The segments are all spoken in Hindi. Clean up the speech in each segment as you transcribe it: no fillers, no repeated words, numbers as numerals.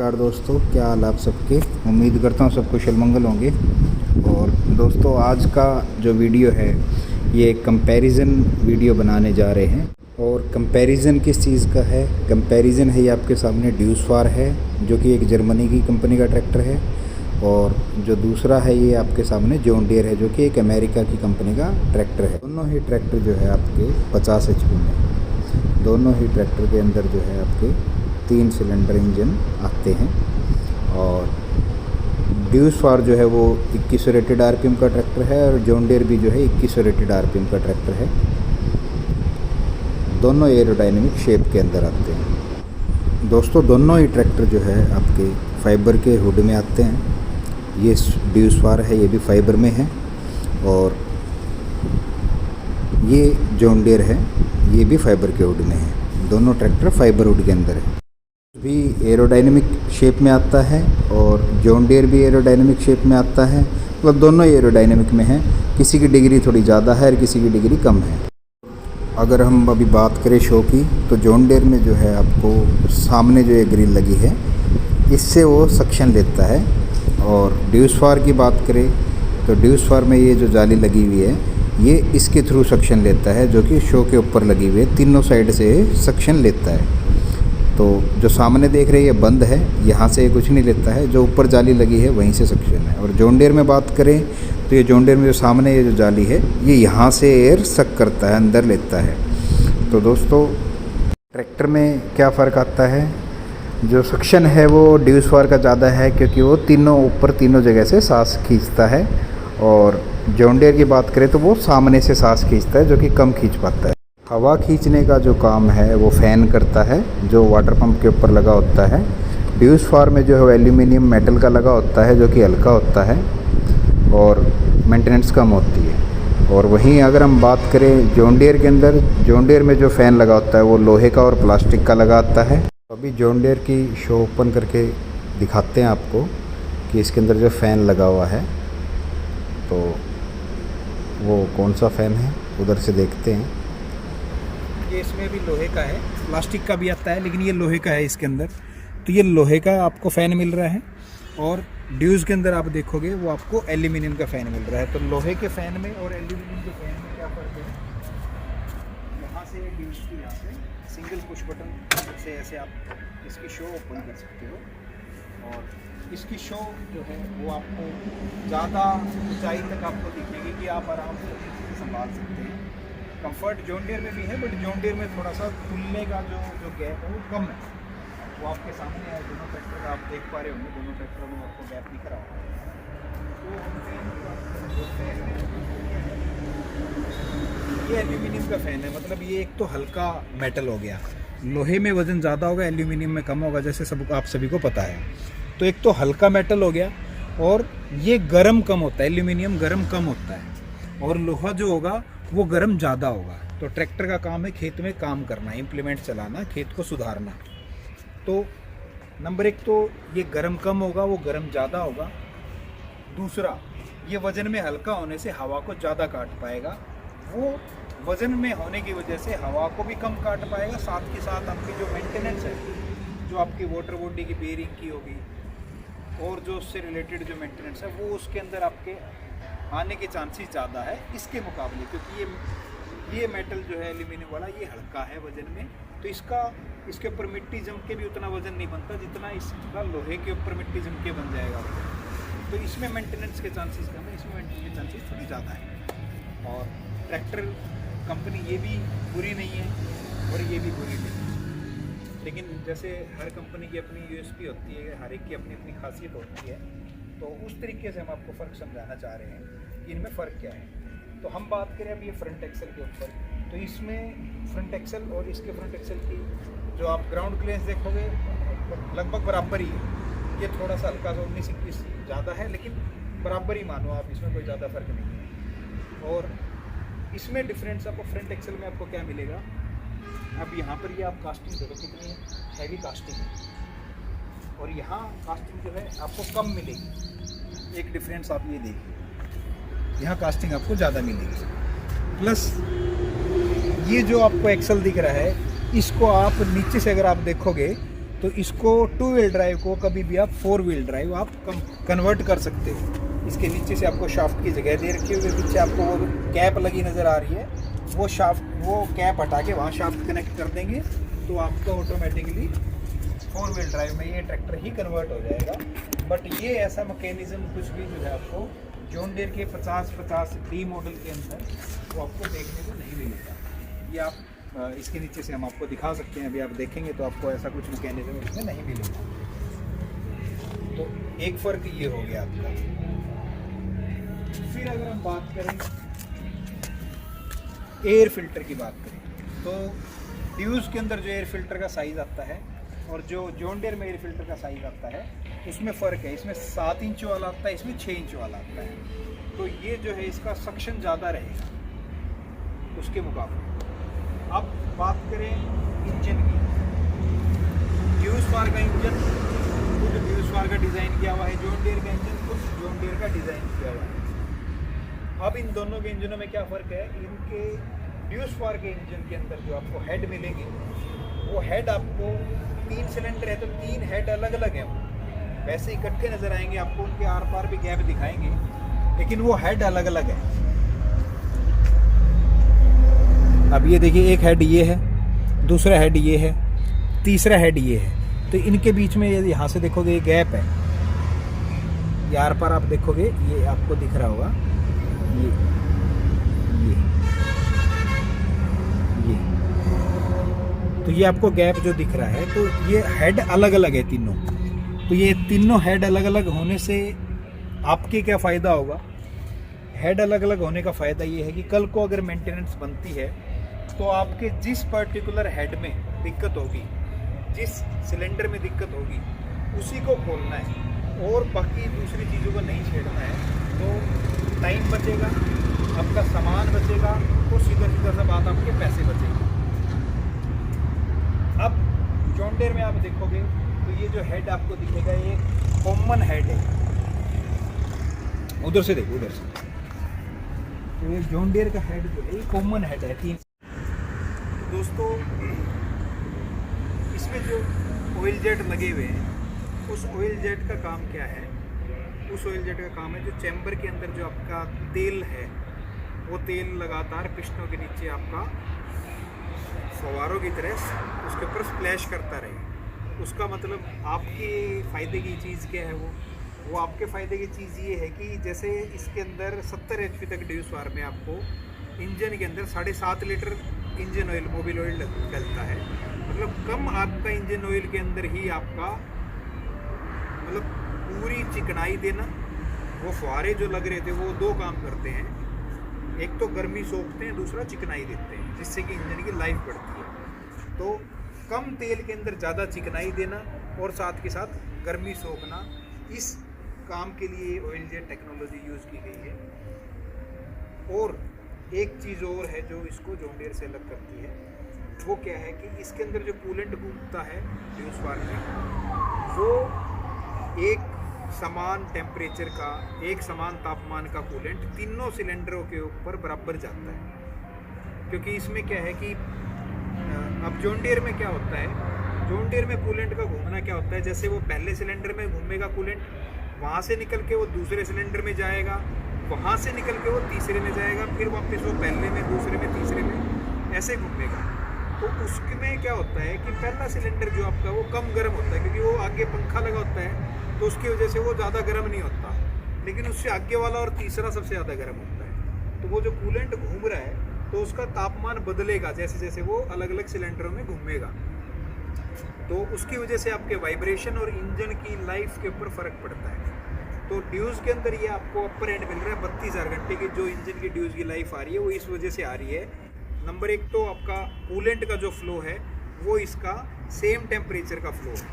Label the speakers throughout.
Speaker 1: नमस्कार दोस्तों, क्या हाल आप सबके। उम्मीद करता हूँ सब कुशल मंगल होंगे। और दोस्तों आज का जो वीडियो है ये कंपैरिजन वीडियो बनाने जा रहे हैं। और कंपैरिजन किस चीज़ का है? कंपैरिजन है ये आपके सामने ड्यूसफार है जो कि एक जर्मनी की कंपनी का ट्रैक्टर है। और जो दूसरा है ये आपके सामने जॉन डियर है जो कि एक अमेरिका की कंपनी का ट्रैक्टर है। दोनों ही ट्रैक्टर जो है आपके 50 HP में। दोनों ही ट्रैक्टर के अंदर जो है आपके 3 सिलेंडर इंजन आते हैं। और ड्यूसफार जो है वो 2100 रेटेड RPM का ट्रैक्टर है और जॉन डियर भी जो है 2100 रेटेड RPM का ट्रैक्टर है। दोनों एरोडायनेमिक शेप के अंदर आते हैं। दोस्तों दोनों ही ट्रैक्टर जो है आपके फाइबर के हुड में आते हैं। ये ड्यूसफार है, ये भी फाइबर में है। और ये जॉन डियर है, ये भी फाइबर के हुड में है। दोनों ट्रैक्टर फाइबर हुड के अंदर है। भी एरोडायनेमिक शेप में आता है और जॉन डियर भी एरोडायनेमिक शेप में आता है। मतलब दोनों एरोडायनेमिक में है। किसी की डिग्री थोड़ी ज़्यादा है और किसी की डिग्री कम है। अगर हम अभी बात करें शो की, तो जॉन डियर में जो है आपको सामने जो ये ग्रिल लगी है इससे वो सक्शन लेता है। और ड्यूसफार की बात करें तो ड्यूसफार में ये जो जाली लगी हुई है ये इसके थ्रू सक्शन लेता है, जो कि शो के ऊपर लगी हुई है। तीनों साइड से सक्शन लेता है। तो जो सामने देख रहे हैं ये बंद है, यहाँ से कुछ नहीं लेता है। जो ऊपर जाली लगी है वहीं से सक्शन है। और जॉन डियर में बात करें तो ये जॉन डियर में जो सामने ये जो जाली है ये यहाँ से एयर सक करता है, अंदर लेता है। तो दोस्तों ट्रैक्टर में क्या फ़र्क आता है? जो सक्शन है वो ड्यूसफार का ज़्यादा है क्योंकि वो तीनों ऊपर तीनों जगह से सांस खींचता है। और जॉन डियर की बात करें तो वो सामने से सांस खींचता है, जो कि कम खींच पाता है। हवा खींचने का जो काम है वो फ़ैन करता है जो वाटर पंप के ऊपर लगा होता है। ड्यूसफार में जो है एल्यूमिनियम मेटल का लगा होता है जो कि हल्का होता है और मेंटेनेंस कम होती है। और वहीं अगर हम बात करें जॉन डियर के अंदर, जॉन डियर में जो फ़ैन लगा होता है वो लोहे का और प्लास्टिक का लगा आता है। अभी जॉन डियर की शो ओपन करके दिखाते हैं आपको कि इसके अंदर जो फ़ैन लगा हुआ है तो वो कौन सा फ़ैन है, उधर से देखते हैं।
Speaker 2: ये इसमें भी लोहे का है, प्लास्टिक का भी आता है लेकिन ये लोहे का है इसके अंदर। तो ये लोहे का आपको फ़ैन मिल रहा है और ड्यूज के अंदर आप देखोगे वो आपको एल्यूमिनियम का फ़ैन मिल रहा है। तो लोहे के फ़ैन में और एल्यूमिनियम के फ़ैन में क्या फ़र्क है? यहाँ से ड्यूज की यहाँ से सिंगल पुश बटन से ऐसे आप इसकी शो ओपन कर सकते हो। और इसकी शो जो है वो आपको ज़्यादा ऊंचाई तक आपको दिखेगी कि आप आराम से संभाल सकते हैं। कंफर्ट जॉन डियर में भी है बट जॉन डियर में थोड़ा सा खुलने का जो गैप है वो कम है। वो आपके सामने है, दोनों ट्रैक्टर का आप देख पा रहे होंगे। दोनों ट्रैक्टरों में आपको गैप दिख रहा होगा। तो ये एल्यूमिनियम का फ़ैन है, मतलब ये एक तो हल्का मेटल हो गया। लोहे में वज़न ज़्यादा होगा, एल्यूमिनियम में कम होगा, जैसे सब आप सभी को पता है। तो एक तो हल्का मेटल हो गया और ये गर्म कम होता है। एल्यूमिनियम गर्म कम होता है और लोहा जो होगा वो गर्म ज़्यादा होगा। तो ट्रैक्टर का काम है खेत में काम करना, इम्प्लीमेंट चलाना, खेत को सुधारना। तो नंबर 1 तो ये गर्म कम होगा, वो गर्म ज़्यादा होगा। दूसरा, ये वज़न में हल्का होने से हवा को ज़्यादा काट पाएगा। वो वज़न में होने की वजह से हवा को भी कम काट पाएगा। साथ के साथ आपकी जो मेंटेनेंस है, जो आपकी वाटर बॉडी की बेयरिंग की होगी और जो उससे रिलेटेड जो मेंटेनेंस है वो उसके अंदर आपके आने के चांसेस ज़्यादा है इसके मुकाबले। क्योंकि ये मेटल जो है एल्यूमिनियम वाला ये हल्का है वज़न में, तो इसके ऊपर मिट्टी जम के भी उतना वज़न नहीं बनता जितना इसका लोहे के ऊपर मिट्टी जम के बन जाएगा वज़न। तो इसमें मेंटेनेंस के चांसेस कम है, इसमें मेंटेनेंस के चांसेस थोड़ी ज़्यादा है। और ट्रैक्टर कंपनी ये भी बुरी नहीं है और ये भी बुरी नहीं है। लेकिन जैसे हर कंपनी की अपनी USP होती है, हर एक की अपनी अपनी खासियत होती है। तो उस तरीके से हम आपको फ़र्क समझाना चाह रहे हैं कि इनमें फ़र्क क्या है। तो हम बात करें अब ये फ्रंट एक्सल के ऊपर, तो इसमें फ्रंट एक्सल और इसके फ्रंट एक्सल की जो आप ग्राउंड क्लियरेंस देखोगे लगभग बराबर ही है। ये थोड़ा सा हल्का सा 19-21 ज़्यादा है लेकिन बराबर ही मानो आप, इसमें कोई ज़्यादा फ़र्क नहीं है। और इसमें डिफरेंस आपको फ्रंट एक्सल में आपको क्या मिलेगा? अब यहाँ पर ये आप कास्टिंग देखो कितनी हैवी कास्टिंग है और यहाँ कास्टिंग जो है आपको कम मिलेगी। एक डिफरेंस आप ये देखिए, यहाँ कास्टिंग आपको ज़्यादा मिलेगी। प्लस ये जो आपको एक्सल दिख रहा है इसको आप नीचे से अगर आप देखोगे तो इसको 2 व्हील ड्राइव को कभी भी आप 4 व्हील ड्राइव आप कन्वर्ट कर सकते हो। इसके नीचे से आपको शाफ्ट की जगह दे रखी हुई है, पीछे आपको वो कैप लगी नज़र आ रही है, वो कैप हटा के वहाँ शाफ्ट कनेक्ट कर देंगे तो आपका ऑटोमेटिकली 4 व्हील ड्राइव में ये ट्रैक्टर ही कन्वर्ट हो जाएगा। बट ये ऐसा मैकेनिज्म कुछ भी जो है आपको जॉन डीयर के 50 डी मॉडल के अंदर वो आपको देखने को नहीं मिलेगा। ये आप इसके नीचे से हम आपको दिखा सकते हैं, अभी आप देखेंगे तो आपको ऐसा कुछ मैकेनिज्म इसमें नहीं मिलेगा। तो एक फ़र्क ये हो गया आपका। फिर अगर हम बात करें एयर फिल्टर की बात करें तो ड्यूज के अंदर जो एयर फिल्टर का साइज़ आता है और जो जॉन डीयर में एयर फिल्टर का साइज़ आता है उसमें फ़र्क है। इसमें 7 इंच वाला आता है, इसमें 6 इंच वाला आता है। तो ये जो है इसका सक्शन ज़्यादा रहेगा उसके मुकाबले। अब बात करें इंजन की, ड्यूसफार का इंजन खुद ड्यूसफार का डिज़ाइन किया हुआ है, जॉन डीयर का इंजन खुद जॉन डीयर का डिज़ाइन किया हुआ है। अब इन दोनों के इंजनों में क्या फ़र्क है, इनके ड्यूसफार के इंजन के अंदर जो आपको हेड मिलेंगे वो हेड आपको 3 सिलेंडर है तो 3 हेड अलग अलग हैं। वैसे इकट्ठे नज़र आएंगे, आपको उनके आर पार भी गैप दिखाएंगे, लेकिन वो हेड अलग अलग है। अब ये देखिए, एक हेड ये है, दूसरा हेड ये है, तीसरा हेड ये है। तो इनके बीच में यदि यहाँ से देखोगे ये गैप है, यार पर आप देखोगे ये आपको दिख रहा होगा, ये तो ये आपको गैप जो दिख रहा है, तो ये हेड अलग अलग है तीनों। तो ये तीनों हेड अलग अलग होने से आपके क्या फ़ायदा होगा, हेड अलग अलग होने का फ़ायदा ये है कि कल को अगर मेंटेनेंस बनती है तो आपके जिस पर्टिकुलर हेड में दिक्कत होगी, जिस सिलेंडर में दिक्कत होगी, उसी को खोलना है और बाकी दूसरी चीज़ों को नहीं छेड़ना है। तो टाइम बचेगा, आपका सामान बचेगा, तो सीधा सीधा सा बात आपके पैसे बचेंगे। अब जॉन डीयर में आप देखोगे तो ये जो हेड आपको दिखेगा ये कॉमन हेड है, उधर से देखो, उधर से। तो ये जॉन डीयर का हेड जो है ये कॉमन हेड है 3। दोस्तों इसमें जो ऑयल जेट लगे हुए हैं, उस ऑयल जेट का काम क्या है, उस ऑयल जेट का काम है जो चैम्बर के अंदर जो आपका तेल है वो तेल लगातार पिस्टनों के नीचे आपका फव्वारों की तरह उसके ऊपर स्प्लैश करता रहे। उसका मतलब आपके फ़ायदे की चीज़ क्या है, वो आपके फ़ायदे की चीज़ ये है कि जैसे इसके अंदर 70 HP तक ड्यूसफार में आपको इंजन के अंदर 7.5 litre engine oil, Mobil oil डलता है। मतलब कम आपका इंजन ऑयल के अंदर ही आपका मतलब पूरी चिकनाई देना। वो फुहारे जो लग रहे थे वो 2 काम करते हैं, एक तो गर्मी सोखते हैं, दूसरा चिकनाई देते हैं, जिससे कि इंजन की लाइफ बढ़ती है। तो कम तेल के अंदर ज़्यादा चिकनाई देना और साथ के साथ गर्मी सोखना, इस काम के लिए ऑयल जेट टेक्नोलॉजी यूज़ की गई है। और एक चीज़ और है जो इसको जॉन डीयर से अलग करती है, वो क्या है कि इसके अंदर जो कूलेंट घूमता है ड्यूसफार में, वो एक समान टेम्परेचर का, एक समान तापमान का कूलेंट तीनों सिलेंडरों के ऊपर बराबर जाता है। क्योंकि इसमें क्या है कि अब जॉन डीयर में क्या होता है, जॉन डीयर में कूलेंट का घूमना क्या होता है, जैसे वो पहले सिलेंडर में घूमेगा कूलेंट, वहाँ से निकल के वो दूसरे सिलेंडर में जाएगा, वहाँ से निकल के वो तीसरे में जाएगा, फिर वापस वो पहले में, दूसरे में, तीसरे में ऐसे घूमेगा। तो उसमें क्या होता है कि पहला सिलेंडर जो आपका वो कम गर्म होता है, क्योंकि वो आगे पंखा लगा होता है, तो उसकी वजह से वो ज़्यादा गर्म नहीं होता। लेकिन उससे आगे वाला और तीसरा सबसे ज़्यादा गर्म होता है। तो वो जो कूलेंट घूम रहा है तो उसका तापमान बदलेगा जैसे जैसे वो अलग अलग सिलेंडरों में घूमेगा। तो उसकी वजह से आपके वाइब्रेशन और इंजन की लाइफ के ऊपर फ़र्क पड़ता है। तो ड्यूज़ के अंदर ये आपको अपर एंड मिल रहा है 32,000 घंटे की, जो इंजन की ड्यूज़ की लाइफ आ रही है वो इस वजह से आ रही है। नंबर 1 तो आपका कूलेंट का जो फ्लो है वो इसका सेम टेम्परेचर का फ्लो है,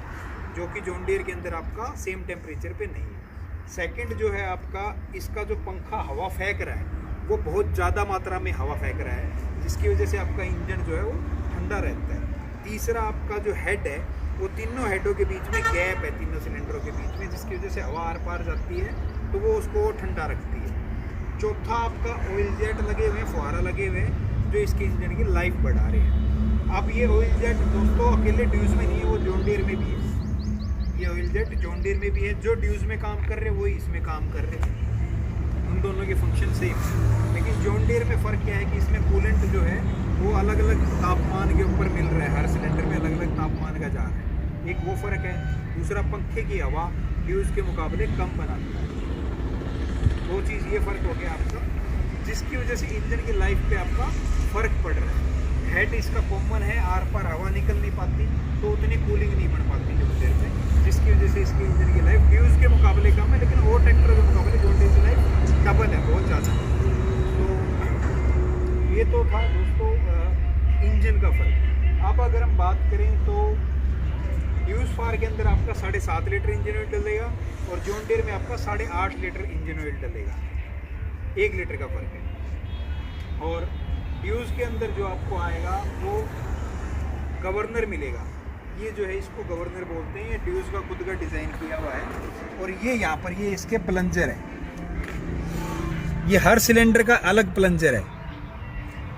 Speaker 2: जो कि जॉन डीयर के अंदर आपका सेम टेम्परेचर पे नहीं है। सेकंड जो है आपका, इसका जो पंखा हवा फेंक रहा है वो बहुत ज़्यादा मात्रा में हवा फेंक रहा है, जिसकी वजह से आपका इंजन जो है वो ठंडा रहता है। तीसरा आपका जो हेड है वो तीनों हेडों के बीच में गैप है, तीनों सिलेंडरों के बीच में, जिसकी वजह से हवा आर पार जाती है तो वो उसको ठंडा रखती है। चौथा आपका ऑयल जेट लगे हुए हैं, फुहारा लगे हुए हैं, जो इसके इंजन की लाइफ बढ़ा रहे हैं। अब ये ऑयल जेट दोस्तों अकेले ड्यूज में नहीं है, वो जॉन डीयर में भी है। ये ऑयल जेट जॉन डीयर में भी है, जो ड्यूज में काम कर रहे हैं वही इसमें काम कर रहे हैं, उन दोनों के फंक्शन सेम है। लेकिन जॉन डीयर में फ़र्क क्या है कि इसमें कूलेंट जो है वो अलग अलग तापमान के ऊपर मिल रहा है, हर सिलेंडर में अलग अलग तापमान का जा रहा है, एक वो फ़र्क है। दूसरा पंखे की हवा ड्यूज के मुकाबले कम बनाता है, वो चीज़ ये फ़र्क हो गया आपका, जिसकी वजह से इंजन की लाइफ पे आपका फ़र्क पड़ रहा है। हेड इसका कॉमन है, आर पार हवा निकल नहीं पाती तो उतनी कूलिंग नहीं बन पाती जॉन डीयर में, जिसकी वजह से इसकी इंजन की लाइफ ड्यूज के मुकाबले कम है, लेकिन और ट्रैक्टर के मुकाबले जॉन डीयर की लाइफ डबल है, बहुत ज़्यादा। तो ये तो था दोस्तों इंजन का फ़र्क। अब अगर हम बात करें तो ड्यूज फार के अंदर आपका 7.5 लीटर इंजन ऑयल डलेगा और जॉन डीयर में आपका 8.5 लीटर इंजन ऑयल डलेगा, 1 लीटर का फ़र्क है। और ड्यूज के अंदर जो आपको आएगा वो गवर्नर मिलेगा, ये जो है इसको गवर्नर बोलते हैं, ये ड्यूज का खुद का डिज़ाइन किया हुआ है। और ये यहाँ पर ये इसके प्लंजर है, ये हर सिलेंडर का अलग प्लंजर है,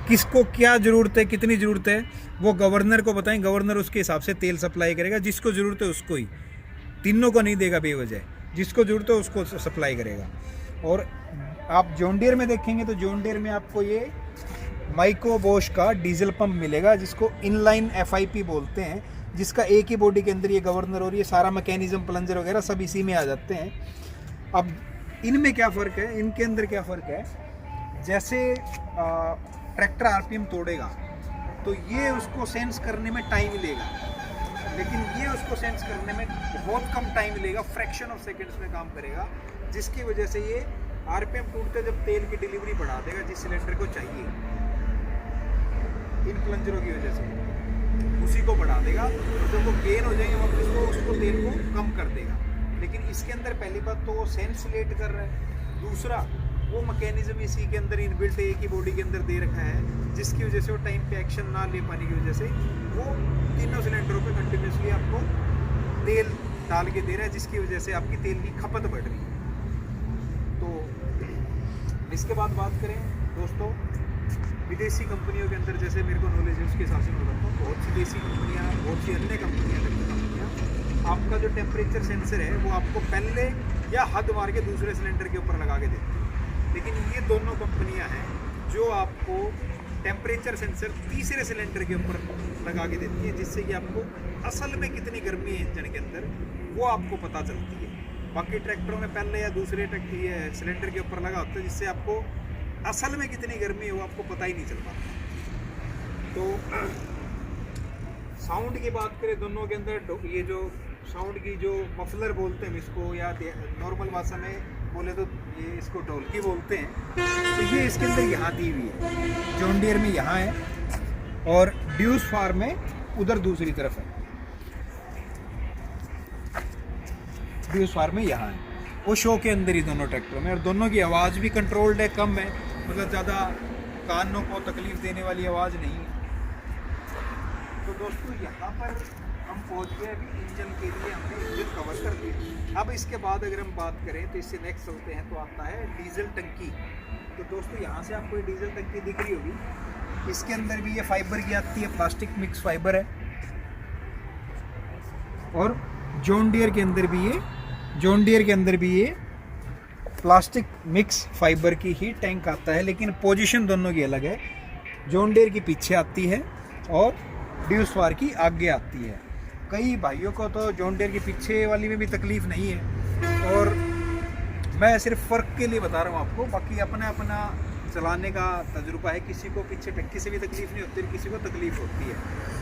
Speaker 2: किसको क्या ज़रूरत है कितनी ज़रूरत है वो गवर्नर को बताएं, गवर्नर उसके हिसाब से तेल सप्लाई करेगा, जिसको ज़रूरत है उसको ही, तीनों को नहीं देगा बेवजह, जिसको ज़रूरत है उसको सप्लाई करेगा। और आप जॉन डीयर में देखेंगे तो जॉन डीयर में आपको ये माइको बोश का डीजल पंप मिलेगा, जिसको इनलाइन FIP बोलते हैं, जिसका एक ही बॉडी के अंदर ये गवर्नर और ये सारा मैकेनिज्म प्लंजर वगैरह सब इसी में आ जाते हैं। अब इनमें क्या फ़र्क है, इनके अंदर क्या फ़र्क है, जैसे ट्रैक्टर RPM तोड़ेगा तो ये उसको सेंस करने में टाइम लेगा, लेकिन ये उसको सेंस करने में बहुत कम टाइम लेगा, फ्रैक्शन ऑफ सेकेंड्स में काम करेगा, जिसकी वजह से ये RPM टूटते जब तेल की डिलीवरी बढ़ा देगा जिस सिलेंडर को चाहिए, इन प्लंजरों की वजह से उसी को बढ़ा देगा, और जब वो गेन हो जाएंगे वापस वो उसको तेल को कम कर देगा। लेकिन इसके अंदर पहली बात तो वो सेंस लेट कर रहा है, दूसरा वो मैकेनिज्म इसी के अंदर इनबिल्ट एक ही बॉडी के अंदर दे रखा है, जिसकी वजह से वो टाइम पे एक्शन ना ले पाने की वजह से वो तीनों सिलेंडरों पे कंटिन्यूसली आपको तेल डाल के दे रहा है, जिसकी वजह से आपकी तेल की खपत बढ़ रही है। तो इसके बाद बात करें दोस्तों विदेशी कंपनियों के अंदर, जैसे मेरे को नॉलेज है उसके हिसाब से मैं बताता हूँ, बहुत सी देसी कंपनियाँ, बहुत सी अन्य कंपनियाँ आपका जो टेम्परेचर सेंसर है वो आपको पहले या हद मार के दूसरे सिलेंडर के ऊपर लगा के देती है, लेकिन ये दोनों कंपनियाँ हैं जो आपको टेम्परेचर सेंसर तीसरे सिलेंडर के ऊपर लगा के देती है, जिससे कि आपको असल में कितनी गर्मी है इंजन के अंदर वो आपको पता चलती है। बाकी ट्रैक्टरों में पहले या दूसरे सिलेंडर के ऊपर लगा होता है, जिससे आपको असल में कितनी गर्मी है वो आपको पता ही नहीं चल पाता। तो साउंड की बात करें दोनों के अंदर, ये जो साउंड की जो मफलर बोलते हैं इसको, या नॉर्मल भाषा में बोले तो ये इसको ढोलकी बोलते हैं, तो ये इसके अंदर यहाँ दी हुई है, जॉन डीयर में यहाँ है और ड्यूज फार में उधर दूसरी तरफ है, ड्यूज फार में यहाँ है, वो शो के अंदर ही दोनों ट्रैक्टरों में। और दोनों की आवाज़ भी कंट्रोल्ड है, कम है, मतलब ज़्यादा कानों को तकलीफ़ देने वाली आवाज़ नहीं है। तो दोस्तों यहाँ पर हम पहुँच गए, अभी इंजन के लिए हमने इंजन कवर कर दिया। अब इसके बाद अगर हम बात करें तो इससे नेक्स्ट चलते हैं, तो आता है डीजल टंकी। तो दोस्तों यहाँ से आपको ये डीजल टंकी दिख रही होगी, इसके अंदर भी ये फाइबर की आती है, प्लास्टिक मिक्स फाइबर है। और जॉन डीयर के अंदर भी ये प्लास्टिक मिक्स फाइबर की ही टैंक आता है, लेकिन पोजीशन दोनों की अलग है, जॉन डीयर की पीछे आती है और ड्यूज फार की आगे आती है। कई भाइयों को तो जॉन डीयर की पीछे वाली में भी तकलीफ़ नहीं है, और मैं सिर्फ फ़र्क के लिए बता रहा हूँ आपको, बाकी अपना अपना चलाने का तजुर्बा है, किसी को पीछे टंकी से भी तकलीफ़ नहीं होती, किसी को तकलीफ़ होती है।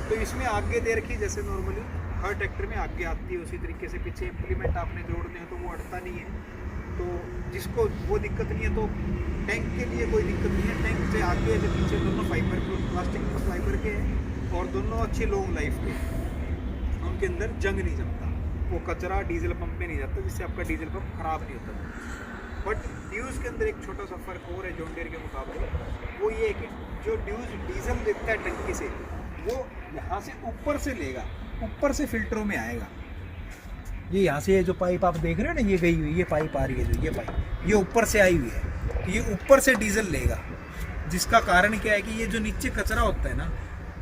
Speaker 2: तो इसमें आगे दे रखी, जैसे नॉर्मली हर ट्रैक्टर में आगे आती है, उसी तरीके से पीछे इम्प्लीमेंट आपने जोड़ने हो तो वो अटता नहीं है, तो जिसको वो दिक्कत नहीं है तो टैंक के लिए कोई दिक्कत नहीं है। टैंक से आगे से पीछे दोनों फाइबर प्लास्टिक फाइबर के हैं और दोनों अच्छी लॉन्ग लाइफ के, उनके अंदर जंग नहीं जमता, वो कचरा डीजल पंप में नहीं जाता, जिससे आपका डीजल पंप ख़राब नहीं होता। बट ड्यूज के अंदर एक छोटा सा फ़र्क और है जॉन डीयर के मुकाबले, वो ये है कि जो ड्यूज डीजल देता है टंकी से, वो यहाँ से ऊपर से लेगा, ऊपर से फिल्टरों में आएगा। ये यहाँ से जो पाइप आप देख रहे हैं ना, ये गई हुई, ये पाइप आ रही है, जो ये पाइप ये ऊपर से आई हुई है, ये ऊपर से डीजल लेगा, जिसका कारण क्या है कि ये जो नीचे कचरा होता है ना,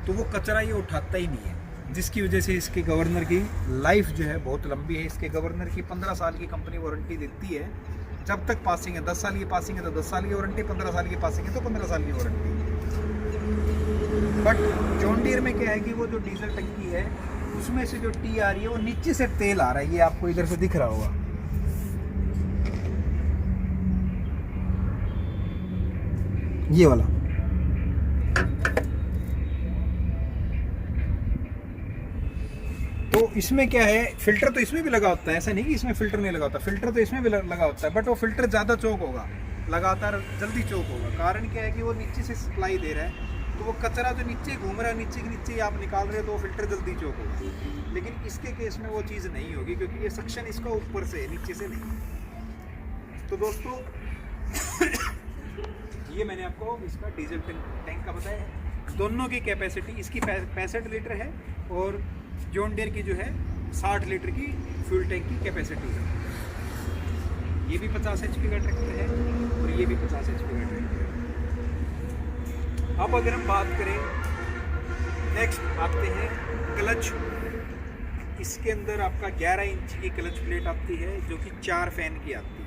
Speaker 2: तो वो कचरा ये उठाता ही नहीं है, जिसकी वजह से इसके गवर्नर की लाइफ जो है बहुत लंबी है। इसके गवर्नर की 15 साल की कंपनी वारंटी देती है, जब तक पासिंग है। 10 साल की पासिंग है तो 10 साल की वारंटी, 15 साल की पासिंग है तो 15 साल की वारंटी। बट जॉन डीयर में क्या है कि वो जो डीजल टंकी है उसमें से जो टी आ रही है वो नीचे से तेल आ रहा है, ये आपको इधर से दिख रहा होगा। ये वाला तो इसमें क्या है, फिल्टर तो इसमें भी लगा होता है, ऐसा नहीं कि इसमें फिल्टर नहीं लगा होता, फिल्टर तो इसमें भी लगा होता है, बट वो फिल्टर ज़्यादा चौक होगा, लगातार जल्दी चौक होगा। कारण क्या है कि वो नीचे से सप्लाई दे रहा है, तो वो कचरा जो नीचे घूम रहा है, नीचे के नीचे आप निकाल रहे हो, तो वो फिल्टर जल्दी चौक होगा। लेकिन इसके केस में वो चीज़ नहीं होगी, क्योंकि ये सक्शन इसका ऊपर से है, नीचे से नहीं। तो दोस्तों ये मैंने आपको इसका डीजल टैंक का बताया। दोनों की कैपेसिटी इसकी 65 लीटर है और जॉन डीयर की जो है 60 लीटर की फ्यूल टैंक की कैपेसिटी है। ये भी 50 HP का ट्रैक्टर है और ये भी 50 HP का ट्रैक्टर है। अब अगर हम बात करें, नेक्स्ट आते हैं क्लच। इसके अंदर आपका 11 इंच की क्लच प्लेट आती है जो कि 4 फैन की आती है,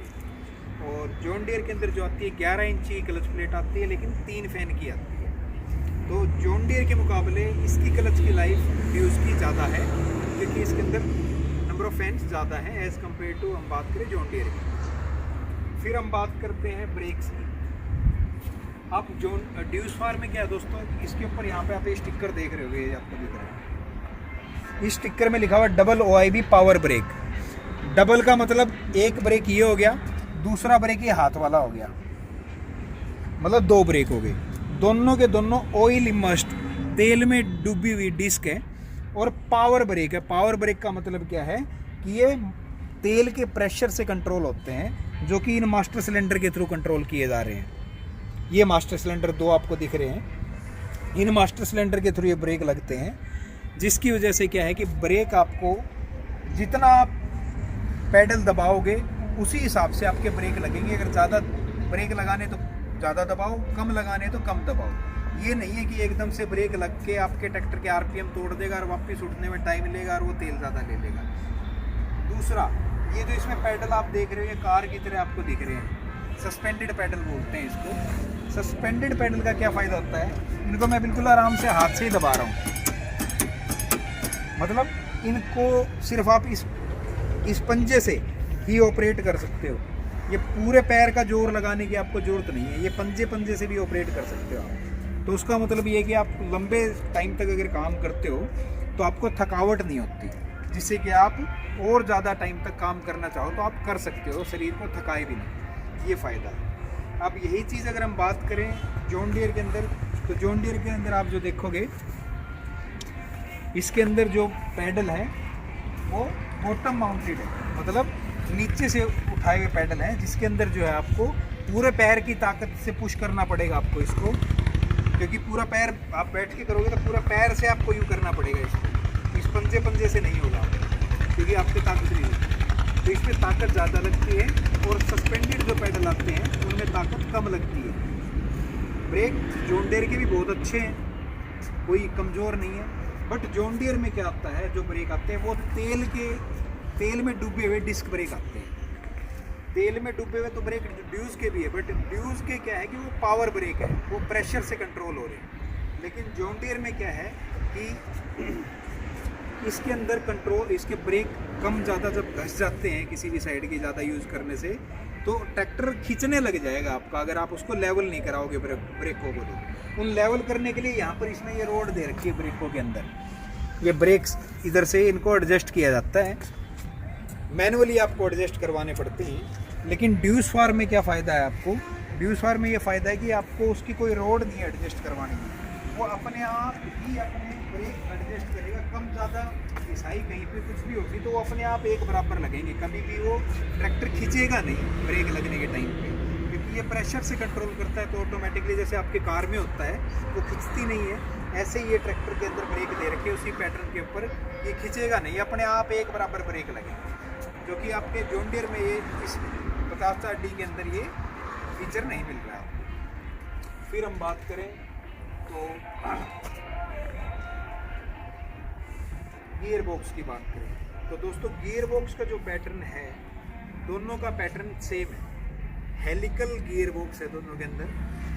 Speaker 2: और जॉन डीयर के अंदर जो आती है 11 इंच की क्लच प्लेट आती है लेकिन 3 फैन की आती है। तो जॉन डीयर के मुकाबले इसकी क्लच की लाइफ ड्यूस की ज़्यादा है, क्योंकि इसके अंदर नंबर ऑफ फैंस ज़्यादा है एज़ कम्पेयर टू हम बात करें जॉन डीयर की। फिर हम बात करते हैं ब्रेक्स की। अब जॉन ड्यूस फार में क्या है दोस्तों, इसके ऊपर यहाँ पे आप ये स्टिकर देख रहे होगे, आपको दिख रहा है, इस स्टिकर में लिखा हुआ double OIB power brake. Double का मतलब एक ब्रेक ये हो गया, दूसरा ब्रेक ये हाथ वाला हो गया, मतलब 2 ब्रेक हो गए। दोनों के दोनों ऑयल इमर्स्ड, तेल में डूबी हुई डिस्क है, और पावर ब्रेक है। पावर ब्रेक का मतलब क्या है कि ये तेल के प्रेशर से कंट्रोल होते हैं, जो कि इन मास्टर सिलेंडर के थ्रू कंट्रोल किए जा रहे हैं। ये मास्टर सिलेंडर 2 आपको दिख रहे हैं, इन मास्टर सिलेंडर के थ्रू ये ब्रेक लगते हैं, जिसकी वजह से क्या है कि ब्रेक आपको जितना आप पैडल दबाओगे उसी हिसाब से आपके ब्रेक लगेंगे। अगर ज़्यादा ब्रेक लगाने तो ज़्यादा दबाओ, कम लगाने तो कम दबाओ। ये नहीं है कि एकदम से ब्रेक लग के आपके ट्रैक्टर के RPM तोड़ देगा और वापस उठने में टाइम लेगा और वो तेल ज़्यादा ले लेगा। दूसरा, ये जो इसमें पैडल आप देख रहे हो, ये कार की तरह आपको दिख रहे हैं, सस्पेंडेड पैडल बोलते हैं इसको। सस्पेंडेड पैडल का क्या फ़ायदा होता है, इनको मैं बिल्कुल आराम से हाथ से ही दबा रहा हूँ, मतलब इनको सिर्फ आप इस पंजे से ही ऑपरेट कर सकते हो। ये पूरे पैर का जोर लगाने की आपको ज़रूरत नहीं है, ये पंजे से भी ऑपरेट कर सकते हो आप। तो उसका मतलब ये है कि आप लंबे टाइम तक अगर काम करते हो तो आपको थकावट नहीं होती, जिससे कि आप और ज़्यादा टाइम तक काम करना चाहो तो आप कर सकते हो, शरीर को थकाए भी नहीं। ये फ़ायदा है। अब यही चीज़ अगर हम बात करें जॉन डीयर के अंदर, तो जॉन डीयर के अंदर आप जो देखोगे, इसके अंदर जो पैडल है वो बॉटम माउंटेड है, मतलब नीचे से उठाए हुए पैडल हैं, जिसके अंदर जो है आपको पूरे पैर की ताकत से पुश करना पड़ेगा आपको इसको, क्योंकि पूरा पैर आप बैठ के करोगे तो पूरा पैर से आपको यूँ करना पड़ेगा इसको, इस पंजे से नहीं होगा, क्योंकि आपके ताकत नहीं होगी। तो इसमें ताकत ज़्यादा लगती है, और सस्पेंडेड जो पैडल आते हैं उनमें ताकत कम लगती है। ब्रेक जॉन डीयर के भी बहुत अच्छे हैं, कोई कमज़ोर नहीं है, बट जॉन डीयर में क्या आता है, जो ब्रेक आते हैं वो तेल में डूबे हुए डिस्क ब्रेक आते हैं। तेल में डूबे हुए तो ब्रेक ड्यूस के भी है, बट ड्यूस के क्या है कि वो पावर ब्रेक है, वो प्रेशर से कंट्रोल हो रहे हैं। लेकिन जॉन डीयर में क्या है कि इसके अंदर कंट्रोल, इसके ब्रेक कम ज़्यादा जब घस जाते हैं किसी भी साइड की ज़्यादा यूज़ करने से, तो ट्रैक्टर खींचने लग जाएगा आपका, अगर आप उसको लेवल नहीं कराओगे ब्रेकों को। तो उन लेवल करने के लिए यहाँ पर इसमें ये रोड दे रखी है ब्रेकों के अंदर, ये ब्रेक्स इधर से इनको एडजस्ट किया जाता है, मैनुअली आपको एडजस्ट करवाने पड़ते हैं। लेकिन ड्यूस फार में क्या फ़ायदा है आपको, ड्यूस फार में ये फ़ायदा है कि आपको उसकी कोई रोड नहीं एडजस्ट करवानी है, वो अपने आप ही अपने ब्रेक एडजस्ट करेगा। कम ज़्यादा घिसाई कहीं पे कुछ भी होगी तो वो अपने आप एक बराबर लगेंगे, कभी भी वो ट्रैक्टर खींचेगा नहीं ब्रेक लगने के टाइम पे, क्योंकि ये प्रेशर से कंट्रोल करता है। तो ऑटोमेटिकली जैसे आपके कार में होता है वो खींचती नहीं है, ऐसे ही ये ट्रैक्टर के अंदर ब्रेक दे रखे उसी पैटर्न के ऊपर, ये खींचेगा नहीं, अपने आप एक बराबर ब्रेक लगेंगे, जो कि आपके जॉन डीयर में ये इस 50D के अंदर ये फीचर नहीं मिल रहा है। फिर हम बात करें तो गियर बॉक्स की बात करें तो दोस्तों गियर बॉक्स का जो पैटर्न है दोनों का पैटर्न सेम है। हेलिकल गियर बॉक्स है दोनों के अंदर।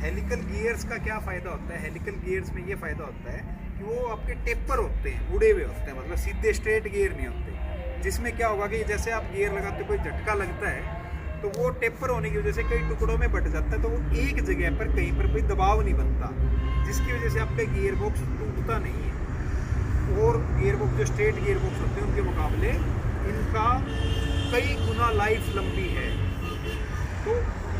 Speaker 2: हेलिकल गियर्स का क्या फ़ायदा होता है, हेलिकल गियर्स में ये फ़ायदा होता है कि वो आपके टेपर होते हैं, उड़े हुए होते हैं, मतलब सीधे स्ट्रेट गियर नहीं होते। जिसमें क्या होगा कि जैसे आप गियर लगाते कोई झटका लगता है तो वो टेपर होने की वजह से कई टुकड़ों में बट जाता है, तो वो एक जगह पर कहीं पर कोई दबाव नहीं बनता, जिसकी वजह से आपका गियर बॉक्स टूटता नहीं है। और गियर बॉक्स जो स्ट्रेट गियर बॉक्स होते हैं उनके मुकाबले इनका कई गुना लाइफ लंबी है, तो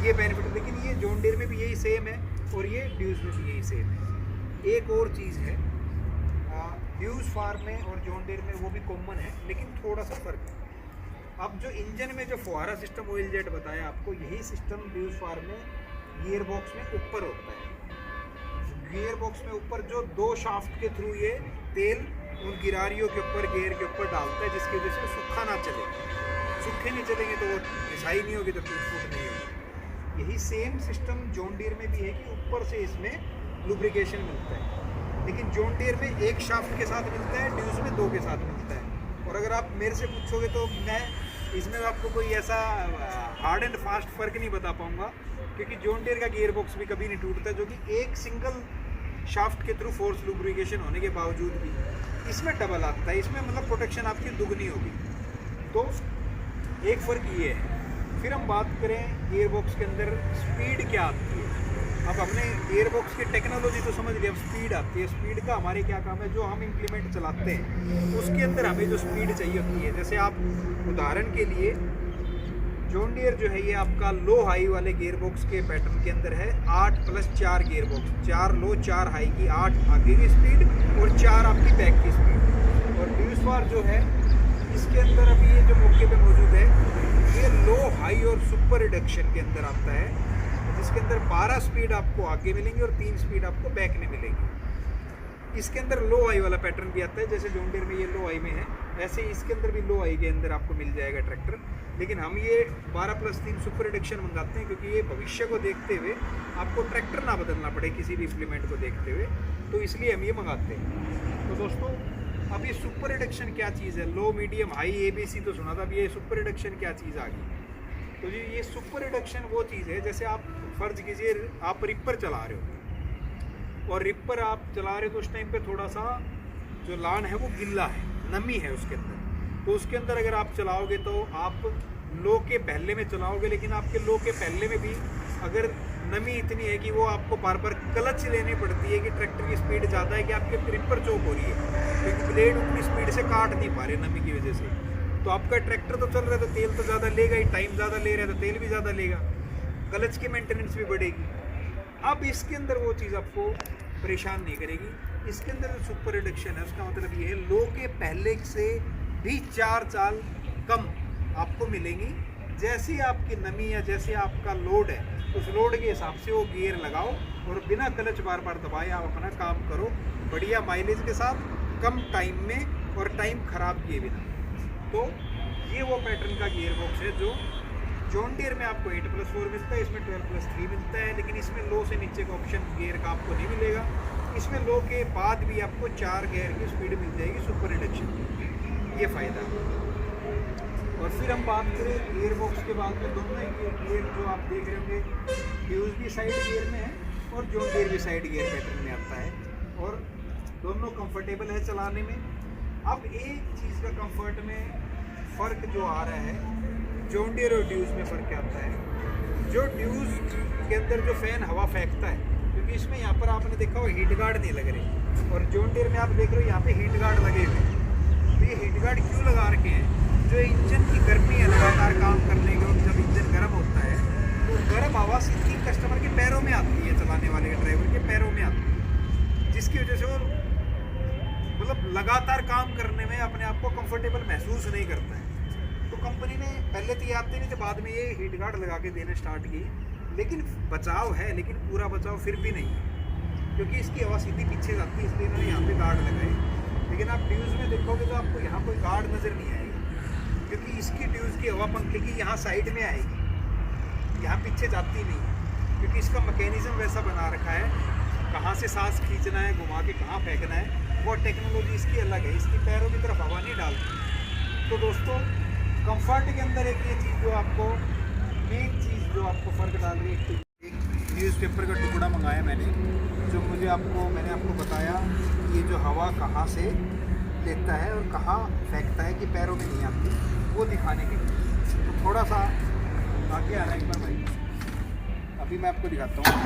Speaker 2: ये बेनिफिट है। लेकिन ये जॉन डीयर में भी यही सेम है और ये ड्यूज में भी यही सेम है। एक और चीज़ है ड्यूज फार्म में और जॉन डीयर में, वो भी कॉमन है लेकिन थोड़ा सा फर्क है। अब जो इंजन में जो फुहारा सिस्टम ऑयल जेट बताया आपको, यही सिस्टम ड्यूज फार्म में गियर बॉक्स में ऊपर होता है। गियर बॉक्स में ऊपर जो दो शाफ्ट के थ्रू ये तेल उन गिरारियों के ऊपर गियर के ऊपर डालता है, जिसकी वजह से सूखा ना चले। सूखे नहीं चलेंगे तो वो घिसाई नहीं होगी, तो टूट फूट नहीं होगी। यही सेम सिस्टम जॉन डीयर में भी है कि ऊपर से इसमें लुब्रिकेशन मिलता है, लेकिन जॉन डीयर में एक शाफ्ट के साथ मिलता है, ड्यूज में दो के साथ मिलता है। और अगर आप मेरे से पूछोगे तो मैं इसमें आपको कोई ऐसा हार्ड एंड फास्ट फ़र्क नहीं बता पाऊँगा, क्योंकि जॉन डीयर का गियर बॉक्स भी कभी नहीं टूटता, जो कि एक सिंगल शाफ्ट के थ्रू फोर्स लुब्रिकेशन होने के बावजूद भी इसमें डबल आता है। इसमें मतलब प्रोटेक्शन आपकी दुगनी होगी। तो एक फ़र्क ये है। फिर हम बात करें गियर बॉक्स के अंदर स्पीड क्या आती है। अब हमने गियर बॉक्स की टेक्नोलॉजी तो समझ लिया, अब स्पीड आती है। स्पीड का हमारे क्या काम है, जो हम इम्प्लीमेंट चलाते हैं उसके अंदर हमें जो स्पीड चाहिए होती है। जैसे आप उदाहरण के लिए जॉन डीयर जो है ये आपका लो हाई वाले गियर बॉक्स के पैटर्न के अंदर है 8+4 गियर बॉक्स, 4 लो 4 हाई की, 8 आगे की स्पीड और 4 आपकी बैक की स्पीड। और ड्यूज फार जो है इसके अंदर अभी ये जो मौके पे मौजूद है ये लो हाई और सुपर रिडक्शन के अंदर आता है, जिसके अंदर 12 स्पीड आपको आगे मिलेंगी और 3 स्पीड आपको बैक में मिलेगी। इसके अंदर लो आई वाला पैटर्न भी आता है, जैसे जॉन डीयर में ये लो आई में है, वैसे इसके अंदर भी लो आई के अंदर आपको मिल जाएगा ट्रैक्टर। लेकिन हम ये 12+3 सुपर रिडक्शन मंगाते हैं, क्योंकि ये भविष्य को देखते हुए आपको ट्रैक्टर ना बदलना पड़े किसी भी इम्प्लीमेंट को देखते हुए, तो इसलिए हम ये मंगाते हैं। तो दोस्तों अब ये सुपर रिडक्शन क्या चीज़ है, लो मीडियम हाई ABC तो सुना था, अब ये सुपर रिडक्शन क्या चीज़ आ गई। तो जी ये सुपर रिडक्शन वो चीज़ है, जैसे आप फ़र्ज़ कीजिए आप रिपर चला रहे हो और रिपर आप चला रहे हो तो उस टाइम पे थोड़ा सा जो लान है वो गिल्ला है, नमी है उसके अंदर। तो उसके अंदर अगर आप चलाओगे तो आप लो के पहले में चलाओगे, लेकिन आपके लो के पहले में भी अगर नमी इतनी है कि वो आपको बार बार क्लच लेनी पड़ती है कि ट्रैक्टर की स्पीड ज़्यादा है कि आपके रिपर चौक हो रही है, क्योंकि ब्लेड उतनी स्पीड से काट नहीं पा रहे नमी की वजह से। तो आपका ट्रैक्टर तो चल रहा है तो तेल तो ज़्यादा लेगा ही, टाइम ज़्यादा ले रहा है तो तेल भी ज़्यादा लेगा, क्लच की मेंटेनेंस भी बढ़ेगी। अब इसके अंदर वो चीज़ आपको परेशान नहीं करेगी। इसके अंदर जो सुपर रिडक्शन है उसका मतलब ये है लो के पहले से भी 4 चाल कम आपको मिलेंगी। जैसी आपकी नमी या जैसे आपका लोड है उस लोड के हिसाब से वो गियर लगाओ और बिना क्लच बार बार दबाए आप अपना काम करो बढ़िया माइलेज के साथ, कम टाइम में और टाइम ख़राब किए बिना। तो ये वो पैटर्न का गियर बॉक्स है जो जॉन डीयर में आपको 8+4 मिलता है, इसमें 12+3 मिलता है, लेकिन इसमें लो से नीचे का ऑप्शन गियर का आपको नहीं मिलेगा। इसमें लो के बाद भी आपको 4 गियर की स्पीड मिल जाएगी सुपर रिडक्शन की, ये फ़ायदा। और फिर हम बात करें गियर बॉक्स के बाद में, दोनों ही गियर जो आप देख रहे होंगे ड्यूज भी साइड गियर में है और जॉन डीयर भी साइड गियर पैटर्न में आता है, और दोनों कंफर्टेबल है चलाने में। अब एक चीज़ का कंफर्ट में फ़र्क जो आ रहा है, जॉन डीयर और ड्यूज में फ़र्क क्या आता है। जो ड्यूज के अंदर जो फ़ैन हवा फेंकता है, क्योंकि इसमें यहाँ पर आपने देखा वो हीट गार्ड नहीं लग रहे, और जॉन डीयर में आप देख रहे हो यहाँ पे हीट गार्ड लगे हुए हैं। तो ये हीट गार्ड क्यों लगा रखे हैं, जो इंजन की गर्मी है लगातार काम करने के, और जब इंजन गर्म होता है तो गर्म हवा सीधी कस्टमर के पैरों में आती है, चलाने वाले के ड्राइवर के पैरों में आती है, जिसकी वजह से वो मतलब लगातार काम करने में अपने आप को कंफर्टेबल महसूस नहीं करता है। तो कंपनी ने पहले तो ये आते नहीं थे, बाद में ये हीट गार्ड लगा के देने स्टार्ट की। लेकिन बचाव है, लेकिन पूरा बचाव फिर भी नहीं है, क्योंकि इसकी हवा सीधी पीछे जाती है, इसलिए इन्होंने यहाँ पे गार्ड लगाए। लेकिन आप ड्यूज में देखोगे तो आपको यहाँ कोई गार्ड नज़र नहीं आएगा, क्योंकि इसकी ड्यूज की हवा पंखे की यहाँ साइड में आएगी, यहाँ पीछे जाती नहीं, क्योंकि इसका मैकेनिज्म वैसा बना रखा है, कहाँ से सांस खींचना है, घुमा के कहाँ फेंकना है, वो टेक्नोलॉजी इसकी अलग है, इसकी पैरों की तरफ हवा नहीं डालती। तो दोस्तों कंफर्ट के अंदर एक ये चीज़ जो आपको मेन चीज़ जो आपको फ़र्क डाल रही है, एक न्यूज़पेपर का टुकड़ा मंगाया मैंने, जो मैंने आपको बताया कि ये जो हवा कहाँ से लेता है और कहाँ फेंकता है कि पैरों में नहीं आती, वो दिखाने के लिए। तो थोड़ा सा आगे आना एक बार भाई, अभी मैं आपको दिखाता हूँ।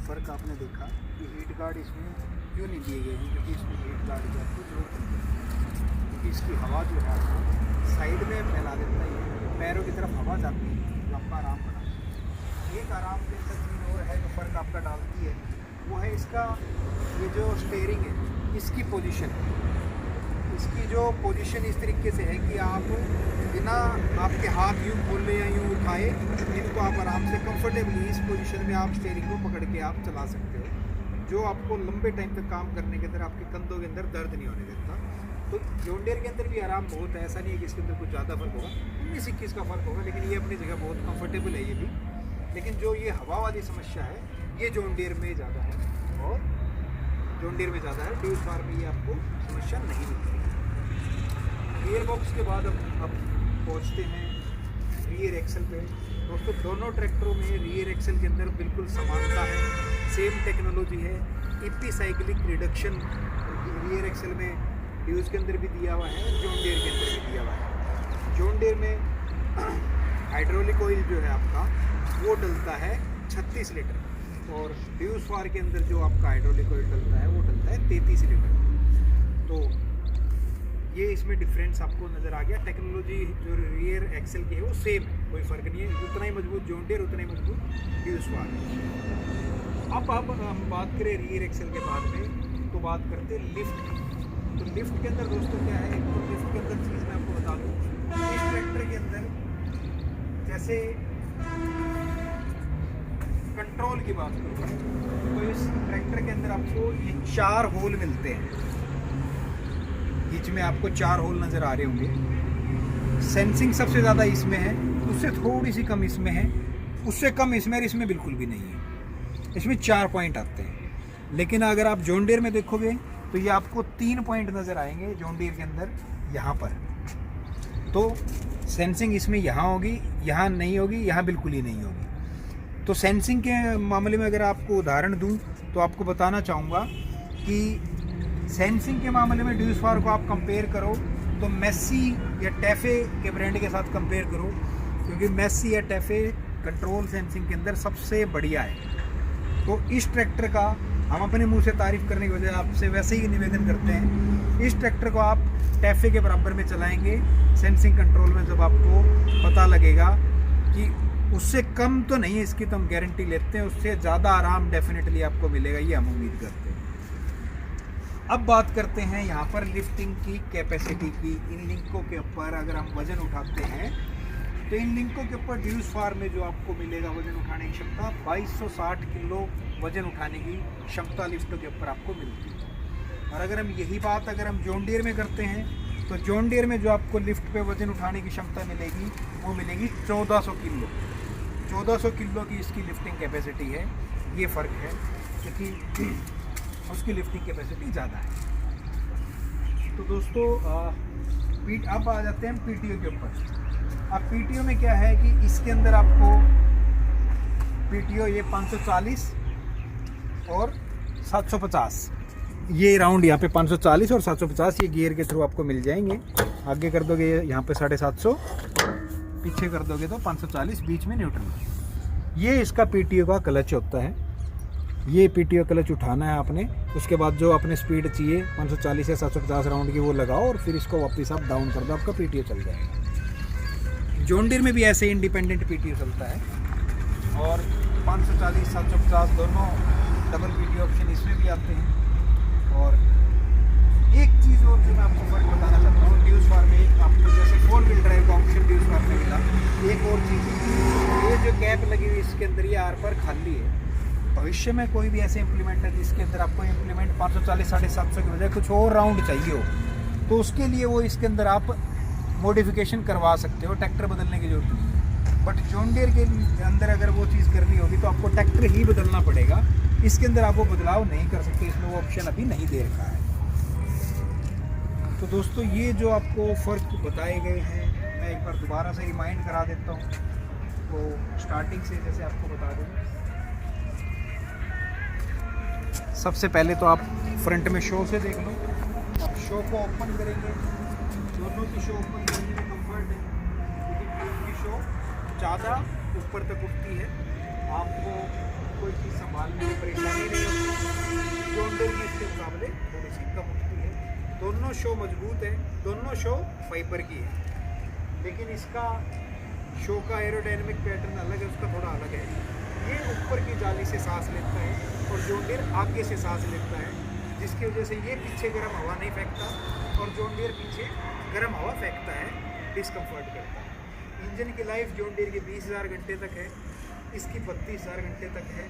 Speaker 2: फ़र्क आपने देखा कि हीट गार्ड इसमें क्यों नहीं दिए गए, क्योंकि इसमें हीट गार्ड की आपको जरूरत नहीं है, क्योंकि इसकी हवा जो है आपको साइड में फैला देता है, पैरों की तरफ हवा जाती है जो आपका आराम बढ़ाता है। एक आराम के अंदर चीज़ और है जो फ़र्क आपका डालती है, वो है इसका ये जो स्टेयरिंग है, इसकी पोजीशन। इसकी जो पोजीशन इस तरीके से है कि आप बिना आपके हाथ यूँ खोले या यूँ उठाए, इनको आप आराम से कंफर्टेबली इस पोजीशन में आप स्टीयरिंग को पकड़ के आप चला सकते हो, जो आपको लंबे टाइम तक काम करने के अंदर आपके कंधों के अंदर दर्द नहीं होने देता। तो जॉन डियर के अंदर भी आराम बहुत है, ऐसा नहीं है कि इसके अंदर कुछ ज़्यादा फ़र्क होगा, 19-21 का फ़र्क होगा, लेकिन ये अपनी जगह बहुत कंफर्टेबल है ये भी। लेकिन जो ये हवा वाली समस्या है ये जॉन डियर में ज़्यादा है और जॉन डियर में ज़्यादा है, ड्यूस फार्म में ये आपको समस्या नहीं मिलती। गियर बॉक्स के बाद अब पहुँचते हैं रियर एक्सल पे। दोस्तों दोनों ट्रैक्टरों में रियर एक्सल के अंदर बिल्कुल समानता है, सेम टेक्नोलॉजी है। एपिसाइक्लिक रिडक्शन रियर एक्सल में ड्यूस के अंदर भी दिया हुआ है, जॉन डियर के अंदर भी दिया हुआ है। जॉन डियर में हाइड्रोलिक ऑयल जो है आपका वो डलता है 36 लीटर और ड्यूस फार के अंदर जो आपका हाइड्रोलिक ऑयल डलता है वो डलता है 33 लीटर। तो ये इसमें डिफरेंस आपको नज़र आ गया। टेक्नोलॉजी जो रियर एक्सल की है वो सेम है, कोई फ़र्क नहीं है, उतना ही मजबूत जॉन डियर उतना ही मजबूत ड्यूस फार। अब हम बात करें रियर एक्सल के बाद में तो बात करते हैं लिफ्ट की। तो लिफ्ट के अंदर दोस्तों क्या है, तो लिफ्ट के अंदर चीज़ मैं आपको बता दूँ, इस ट्रैक्टर के अंदर जैसे कंट्रोल की बात करूँ तो इस ट्रैक्टर के अंदर आपको ये 4 होल मिलते हैं, बीच में आपको 4 होल नज़र आ रहे होंगे। सेंसिंग सबसे ज़्यादा इसमें है, उससे थोड़ी सी कम इसमें है, उससे कम इसमें और इसमें बिल्कुल भी नहीं है। इसमें 4 पॉइंट आते हैं, लेकिन अगर आप जॉन डियर में देखोगे तो ये आपको 3 पॉइंट नज़र आएंगे जॉन डियर के अंदर यहाँ पर। तो सेंसिंग इसमें यहाँ होगी, यहाँ नहीं होगी, यहाँ बिल्कुल ही नहीं होगी। तो सेंसिंग के मामले में अगर आपको उदाहरण दूँ तो आपको बताना चाहूँगा कि सेंसिंग के मामले में ड्यूस फार को आप कंपेयर करो तो मेस्सी या टैफे के ब्रांड के साथ कंपेयर करो, क्योंकि मेस्सी या टैफे कंट्रोल सेंसिंग के अंदर सबसे बढ़िया है। तो इस ट्रैक्टर का हम अपने मुंह से तारीफ़ करने की वजह आपसे वैसे ही निवेदन करते हैं, इस ट्रैक्टर को आप टैफे के बराबर में चलाएंगे सेंसिंग कंट्रोल में, जब आपको पता लगेगा कि उससे कम तो नहीं है इसकी, तो हम गारंटी लेते हैं उससे ज़्यादा आराम डेफिनेटली आपको मिलेगा, ये हम उम्मीद करते हैं। अब बात करते हैं यहाँ पर लिफ्टिंग की कैपेसिटी की। इन लिंकों के ऊपर अगर हम वज़न उठाते हैं तो इन लिंकों के ऊपर ड्यूस फार्म में जो आपको मिलेगा वजन उठाने की क्षमता 2260 किलो वजन उठाने की क्षमता लिफ्टों के ऊपर आपको मिलती है। और अगर हम यही बात अगर हम जॉन डियर में करते हैं तो जॉन डियर में जो आपको लिफ्ट पे वजन उठाने की क्षमता मिलेगी वो मिलेगी 1400 किलो। 1400 किलो की इसकी लिफ्टिंग कैपेसिटी है। ये फ़र्क है क्योंकि उसकी लिफ्टिंग कैपेसिटी ज़्यादा है। तो दोस्तों अब आ जाते हैं हम पीटीओ के ऊपर। अब पीटीओ में क्या है कि इसके अंदर आपको पीटीओ ये 540 और 750 ये राउंड यहाँ पे 540 और 750 ये गियर के थ्रू आपको मिल जाएंगे। आगे कर दोगे यहाँ पे 750, पीछे कर दोगे तो 540, बीच में न्यूट्रल। ये इसका पीटीओ का क्लच होता है। ये पीटीओ क्लच उठाना है आपने, उसके बाद जो आपने स्पीड चाहिए 540 या 750 राउंड की वो लगाओ और फिर इसको वापस आप डाउन कर दो, आपका पीटीओ चल जाएगा। जॉन डियर में भी ऐसे इंडिपेंडेंट पीटीओ चलता है और 540 750 दोनों डबल पीटीओ ऑप्शन इसमें भी आते हैं। और एक चीज़ और जो मैं आपको फर्क बताना चाहता हूँ, ड्यूस फार्म में आपको जैसे 4 व्हील ड्राइव का ऑप्शन ड्यूस फार्म में मिला, एक और चीज़ है, ये जो कैप लगी हुई इसके अंदर ये आर पर खाली है। भविष्य में कोई भी ऐसे इम्प्लीमेंट है जिसके अंदर आपको इम्प्लीमेंट 540 750 की बजाय कुछ और राउंड चाहिए हो, तो उसके लिए वो इसके अंदर आप मॉडिफिकेशन करवा सकते हो, ट्रैक्टर बदलने की जरूरत नहीं है। बट जॉन डियर के अंदर अगर वो चीज़ करनी होगी तो आपको ट्रैक्टर ही बदलना पड़ेगा। इसके अंदर आप वो बदलाव नहीं कर सकते, इसमें वो ऑप्शन अभी नहीं दे रखा है। तो दोस्तों ये जो आपको फ़र्क बताए गए हैं मैं एक बार दोबारा से रिमाइंड करा देता हूँ। तो स्टार्टिंग से जैसे आपको बता दूँ, सबसे पहले तो आप फ्रंट में शो से देख लो। आप शो को ओपन करेंगे, दोनों की शो ओपन करने में कंफर्ट है, लेकिन की शो ज़्यादा ऊपर तक उठती है, आपको कोई चीज़ संभालने में परेशानी नहीं होती। जॉन डियर की इसके मुकाबले थोड़ी सी कम उठती है। दोनों शो मजबूत है, दोनों शो फाइबर की है, लेकिन इसका शो का एरोडायनेमिक पैटर्न अलग है, उसका थोड़ा अलग है। ये ऊपर की जाली से सांस लेता है और जॉन डियर आगे से सांस लेता है, जिसकी वजह से ये पीछे गर्म हवा नहीं फेंकता और जॉन डियर पीछे गर्म हवा फेंकता है, डिस्कम्फर्ट करता है। इंजन की लाइफ जॉन डियर की 20,000 घंटे तक है, इसकी 32,000 घंटे तक है।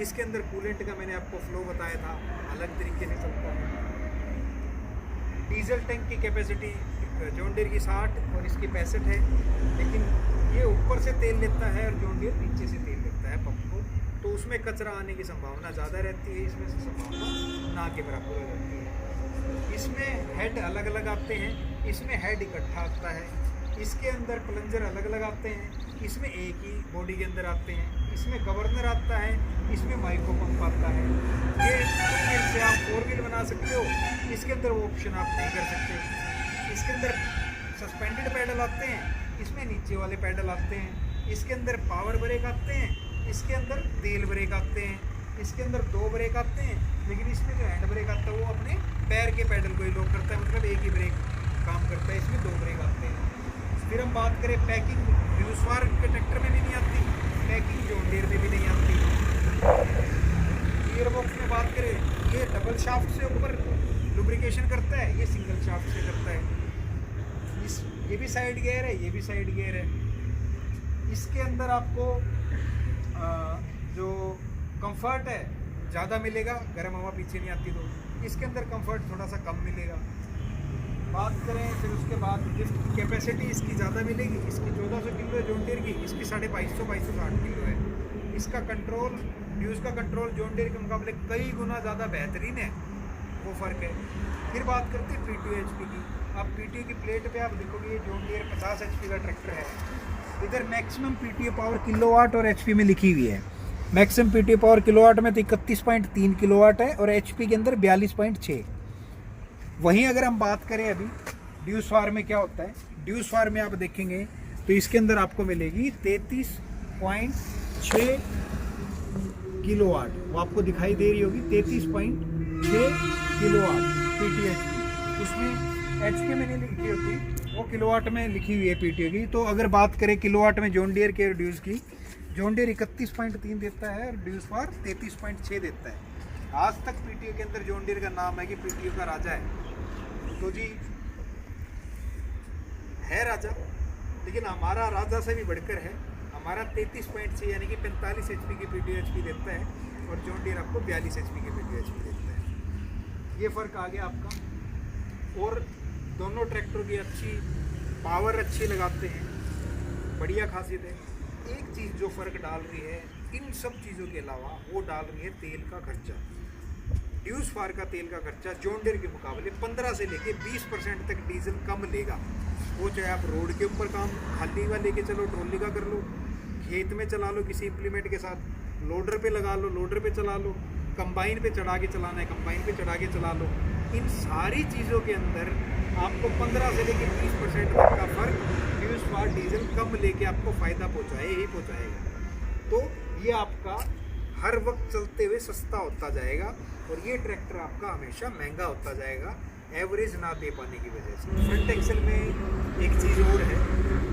Speaker 2: इसके अंदर कूलेंट का मैंने आपको फ्लो बताया था, अलग तरीके से चलता है। डीजल टैंक की कैपेसिटी जॉन डियर की 60 और इसकी 65 है, लेकिन ये ऊपर से तेल लेता है और जॉन डियर नीचे से तेल लेता है पंप को, तो उसमें कचरा आने की संभावना ज़्यादा रहती है, इसमें से संभावना ना के बराबर हो जाती है। इसमें हेड अलग अलग आते हैं, इसमें हेड इकट्ठा आता है, इसके अंदर प्लंजर अलग अलग आते हैं, इसमें एक ही बॉडी के अंदर आते हैं, इसमें गवर्नर आता है, इसमें माइक्रो पंप आता है। ये से आप 4 व्हील बना सकते हो, इसके अंदर वो ऑप्शन आप नहीं कर सकते। इसके अंदर सस्पेंडेड पैडल आते हैं, इसमें नीचे वाले पैडल आते हैं, इसके अंदर पावर ब्रेक आते हैं, इसके अंदर तेल ब्रेक आते हैं, इसके अंदर 2 ब्रेक आते हैं, लेकिन इसमें जो हैंड ब्रेक आता है वो अपने पैर के पैडल को ही लॉक करता है, मतलब एक ही ब्रेक काम करता है। इसमें 2 ब्रेक आते हैं। फिर हम बात करें पैकिंग, ड्यूस फार्म के ट्रैक्टर में भी नहीं आती, पैकिंग जॉन डियर में भी नहीं आती। गियर बॉक्स में बात करें, ये डबल शाफ्ट से ऊपर लुब्रिकेशन करता है, ये सिंगल शाफ्ट से करता है। ये भी साइड गियर है, ये भी साइड गियर है। इसके अंदर आपको जो कंफर्ट है ज़्यादा मिलेगा, गर्म हवा पीछे नहीं आती, तो इसके अंदर कंफर्ट थोड़ा सा कम मिलेगा। बात करें फिर उसके बाद लिफ्ट कैपेसिटी इसकी ज़्यादा मिलेगी, इसकी 1400 किलो है जॉन डियर की, इसकी 250-260 किलो है। इसका कंट्रोल, ड्यूस का कंट्रोल जॉन डियर के मुकाबले कई गुना ज़्यादा बेहतरीन है, वो फ़र्क है। फिर बात करते हैं पीटीओ एचपी की। आप पीटीओ की प्लेट पे आप देखोगे ये जॉन डियर 50 एचपी का ट्रैक्टर है। इधर मैक्सिमम पीटीओ पावर किलोवाट और एचपी में लिखी हुई है। मैक्सिमम पीटीओ पावर किलोवाट में तो 31.3 किलोवाट है और एचपी के अंदर 42.6। वहीं अगर हम बात करें अभी ड्यूस फार्म में क्या होता है, ड्यूस फार्म में आप देखेंगे तो इसके अंदर आपको मिलेगी 33.6 किलोवाट, वो आपको दिखाई दे रही होगी 33.6 किलोवाट पीटीओ एचपी। उसमें एचपी में नहीं लिखी होती, वो किलोवाट में लिखी हुई है पीटीओ की। तो अगर बात करें किलोवाट में जॉन डियर के ड्यूस की, जॉन डियर 31.3 देता है और ड्यूस फार 33.6 देता है। आज तक पीटीओ के अंदर जॉन डियर का नाम है कि पीटीओ का राजा है, तो जी है राजा, लेकिन हमारा राजा से भी बढ़कर है, हमारा 33.6 यानी कि 45 HP की PTO HP देता है और जॉन डीयर आपको 42 HP की PTO HP देता है। ये फ़र्क आ गया आपका। और दोनों ट्रैक्टर की अच्छी पावर अच्छी लगाते हैं, बढ़िया खासियत है। एक चीज़ जो फ़र्क डाल रही है इन सब चीज़ों के अलावा, वो डाल रही है तेल का खर्चा। ड्यूस फार का तेल का खर्चा जॉन डीयर के मुकाबले 15 से लेके 20% तक डीजल कम लेगा। वो चाहे आप रोड के ऊपर काम खाली का लेके चलो, ट्रॉली का कर लो, खेत में चला लो किसी इम्प्लीमेंट के साथ, लोडर पे लगा लो, लोडर पे चला लो, कंबाइन पे चढ़ा के चलाना है, कंबाइन पे चढ़ा के चला लो। इन सारी चीज़ों के अंदर आपको 15 से लेके 20% तक का फ़र्क ड्यूस फार डीजल कम लेके आपको फ़ायदा पहुँचाएगा। तो ये आपका हर वक्त चलते हुए सस्ता होता जाएगा और ये ट्रैक्टर आपका हमेशा महंगा होता जाएगा एवरेज ना दे पाने की वजह से। फ्रंट एक्सल में एक चीज़ और है,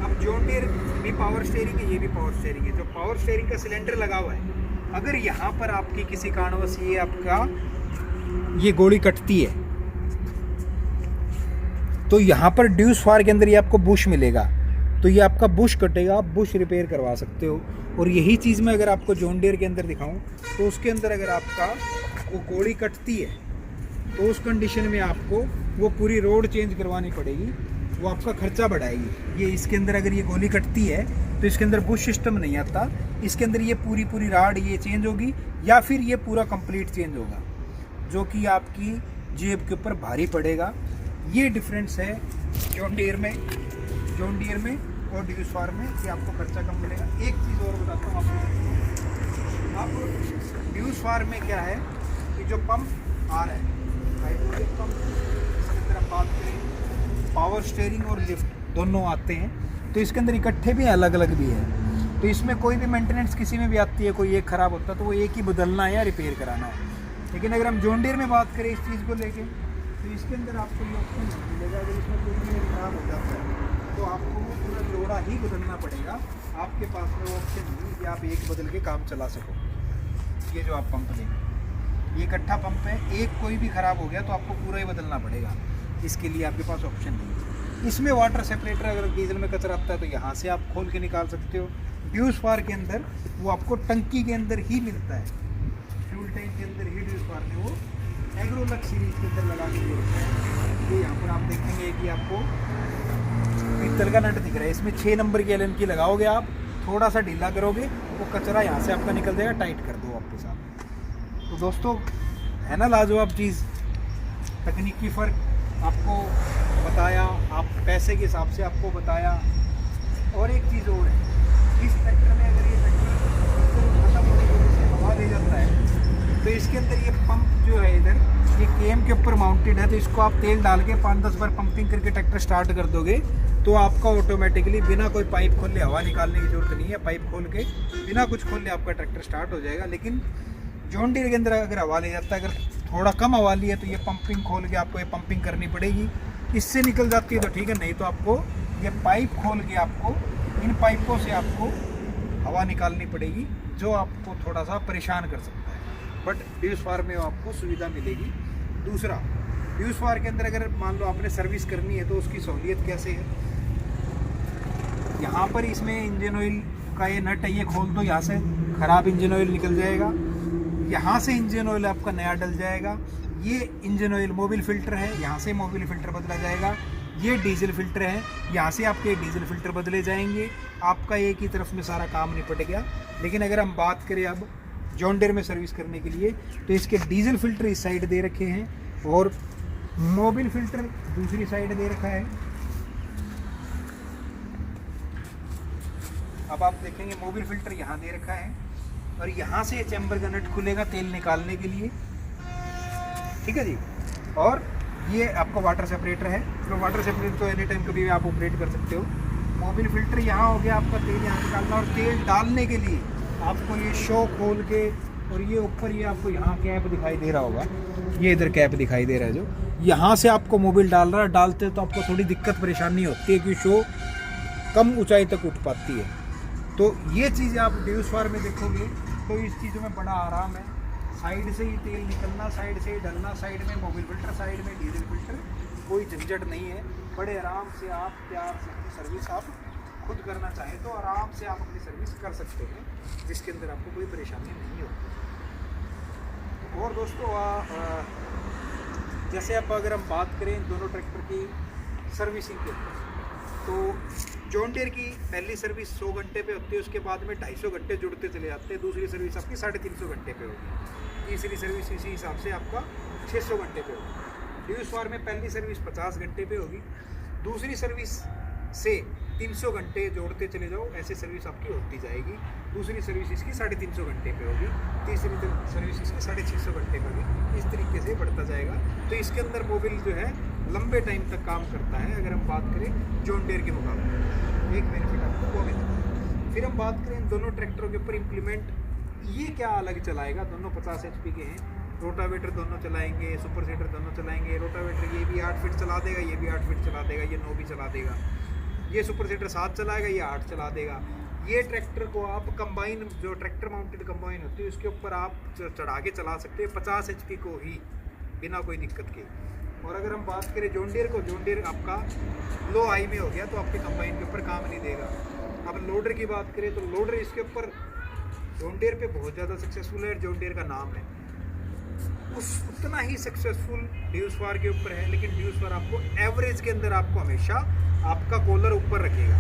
Speaker 2: अब जॉन डीयर भी पावर स्टीयरिंग है, ये भी पावर स्टीयरिंग है। जो पावर स्टीयरिंग का सिलेंडर लगा हुआ है, अगर यहाँ पर आपकी किसी कारणवश ये आपका ये गोली कटती है तो यहाँ पर ड्यूस फार के अंदर ये आपको बुश मिलेगा, तो ये आपका बुश कटेगा, आप बुश रिपेयर करवा सकते हो। और यही चीज़ मैं अगर आपको जॉन डीयर के अंदर दिखाऊं तो उसके अंदर अगर आपका वो गोली कटती है तो उस कंडीशन में आपको वो पूरी रोड चेंज करवानी पड़ेगी, वो आपका खर्चा बढ़ाएगी। ये इसके अंदर अगर ये गोली कटती है तो इसके अंदर बुश सिस्टम नहीं आता, इसके अंदर ये पूरी राड ये चेंज होगी या फिर ये पूरा कंप्लीट चेंज होगा, जो कि आपकी जेब के ऊपर भारी पड़ेगा। ये डिफरेंस है जॉन डीयर में और ड्यूस फार में, कि आपको खर्चा कम मिलेगा। एक चीज़ और बताता हूँ आपको, अब ड्यूस फार में क्या है कि जो पंप आ रहा है हाइड्रोलिक पंप, इसके अंदर हम बात करें पावर स्टीयरिंग और लिफ्ट दोनों आते हैं, तो इसके अंदर इकट्ठे भी अलग अलग भी है। तो इसमें कोई भी मेंटेनेंस किसी में भी आती है, कोई एक ख़राब होता है तो वो एक ही बदलना है या रिपेयर कराना है। लेकिन अगर हम जॉन डीयर में बात करें इस चीज़ को लेके, तो इसके अंदर आपको ये ऑप्शन मिलेगा, अगर इसमें कोई भी खराब हो जाता है तो आपको वो पूरा जोड़ा ही बदलना पड़ेगा। आपके पास में वो ऑप्शन नहीं कि आप एक बदल के काम चला सको। ये जो आप पंप देंगे, ये इकट्ठा पंप है, एक कोई भी ख़राब हो गया तो आपको पूरा ही बदलना पड़ेगा, इसके लिए आपके पास ऑप्शन नहीं है। इसमें वाटर सेपरेटर, अगर डीजल में कचरा आता है तो यहाँ से आप खोल के निकाल सकते हो। ड्यूस फार के अंदर वो आपको टंकी के अंदर ही मिलता है, फ्यूल टैंक के अंदर ही ड्यूस फार ने वो एग्रोलक्स सीरीज के अंदर लगा के रखा है। ये यहाँ पर आप देखेंगे कि आपको पीतल का नट दिख रहा है, इसमें 6 नंबर की एलन की लगाओगे आप, थोड़ा सा ढीला करोगे वो कचरा यहाँ से आपका निकल जाएगा, टाइट कर दो वापस आप। तो दोस्तों है ना लाजवाब चीज़, तकनीकी फ़र्क आपको बताया, आप पैसे के हिसाब से आपको बताया। और एक चीज़ और है, इस ट्रैक्टर में अगर ये पेट्रोल खत्म होने की वजह से हवा ले जाता है तो इसके अंदर ये पंप जो है इधर ये केम के ऊपर माउंटेड है, तो इसको आप तेल डाल के 5-10 बार पंपिंग करके ट्रैक्टर स्टार्ट कर दोगे तो आपका ऑटोमेटिकली बिना कोई पाइप खोले, हवा निकालने की ज़रूरत नहीं है, पाइप खोल के बिना कुछ खोले आपका ट्रैक्टर स्टार्ट हो जाएगा। लेकिन जॉन डीयर के अंदर अगर हवा ले जाता है, अगर थोड़ा कम हवा ली है तो ये पंपिंग खोल के आपको ये पंपिंग करनी पड़ेगी। इससे निकल जाती है तो ठीक है, नहीं तो आपको ये पाइप खोल के आपको इन पाइपों से आपको हवा निकालनी पड़ेगी, जो आपको थोड़ा सा परेशान कर सकता है। बट ड्यूस फार में आपको सुविधा मिलेगी। दूसरा, ड्यूस फार के अंदर अगर मान लो आपने सर्विस करनी है तो उसकी सहूलियत कैसे है, यहाँ पर इसमें इंजन ऑयल का ये नट है, ये खोल दो, यहाँ से ख़राब इंजन ऑयल निकल जाएगा, यहाँ से इंजन ऑयल आपका नया डल जाएगा। ये इंजन ऑयल मोबिल फ़िल्टर है, यहाँ से मोबिल फ़िल्टर बदला जाएगा। ये डीजल फ़िल्टर है, यहाँ से आपके डीजल फ़िल्टर बदले जाएंगे, आपका एक ही तरफ में सारा काम निपट गया। लेकिन अगर हम बात करें अब जॉन डीयर में सर्विस करने के लिए, तो इसके डीजल फ़िल्टर इस साइड दे रखे हैं और मोबिल फ़िल्टर दूसरी साइड दे रखा है। अब आप देखेंगे मोबिल फ़िल्टर यहाँ दे रखा है और यहाँ से चैम्बर का नट खुलेगा तेल निकालने के लिए, ठीक है जी। और ये आपका वाटर सेपरेटर है, तो वाटर सेपरेटर तो एनी टाइम कभी भी आप ऑपरेट कर सकते हो। मोबिल फ़िल्टर यहाँ हो गया, आपका तेल यहाँ निकालना, और तेल डालने के लिए आपको ये शो खोल के, और ये ऊपर ये आपको यहाँ कैप दिखाई दे रहा होगा, ये इधर कैप दिखाई दे रहा है, जो यहाँ से आपको मोबिल डाल रहा है, डालते तो आपको थोड़ी दिक्कत परेशानी होती है कि शो कम ऊंचाई तक उठ पाती है। तो ये चीज़ आप ड्यूस फार में देखोगे तो इस चीज़ों में बड़ा आराम है, साइड से ही तेल निकलना, साइड से ही डलना, साइड में मोबिल फ़िल्टर, साइड में डीजल फ़िल्टर, कोई झंझट नहीं है। बड़े आराम से आप प्यार से सर्विस आप खुद करना चाहें तो आराम से आप अपनी सर्विस कर सकते हैं, जिसके अंदर आपको कोई परेशानी नहीं होती। और दोस्तों जैसे अब अगर हम बात करें दोनों ट्रैक्टर की सर्विसिंग के ऊपर, तो जॉन डीयर की पहली सर्विस 100 घंटे पे होती है, उसके बाद में 250 घंटे जुड़ते चले जाते हैं। दूसरी सर्विस आपकी 350 घंटे पे होगी, तीसरी सर्विस इसी हिसाब से आपका 600 घंटे पे होगी। ड्यूसवार में पहली सर्विस 50 घंटे पे होगी, दूसरी सर्विस से 300 घंटे जोड़ते चले जाओ, ऐसे सर्विस आपकी होती जाएगी। दूसरी सर्विस इसकी 350 घंटे पे होगी, तीसरी सर्विस इसकी 650 घंटे पे होगी, इस तरीके से बढ़ता जाएगा। तो इसके अंदर मोबिल जो है लंबे टाइम तक काम करता है, अगर हम बात करें जॉन डीयर के मुकाबले। एक बेनिफिट आपको वो मिलता है। फिर हम बात करें दोनों ट्रैक्टरों के ऊपर इम्प्लीमेंट, ये क्या अलग चलाएगा, दोनों 50 HP के हैं, रोटावेटर दोनों चलाएंगे, सुपर सीडर दोनों चलाएंगे। रोटावेटर ये भी 8 फीट चला देगा, ये भी 8 फीट चला देगा, ये 9 भी चला देगा। ये सुपर सीडर 7 चलाएगा, ये 8 चला देगा। ये ट्रैक्टर को आप कंबाइन, जो ट्रैक्टर माउंटेड कंबाइन होती है, उसके ऊपर आप चढ़ा के चला सकते हैं 50 HP को ही, बिना कोई दिक्कत के। और अगर हम बात करें जॉन डीयर को, जॉन डीयर आपका लो हाई में हो गया तो आपके कंबाइन के ऊपर काम नहीं देगा। अब लोडर की बात करें तो लोडर इसके ऊपर जॉन डीयर पे बहुत ज़्यादा सक्सेसफुल है, जॉन डीयर का नाम है, उतना ही सक्सेसफुल ड्यूसवार के ऊपर है। लेकिन ड्यूसवार आपको एवरेज के अंदर आपको हमेशा आपका कॉलर ऊपर रखेगा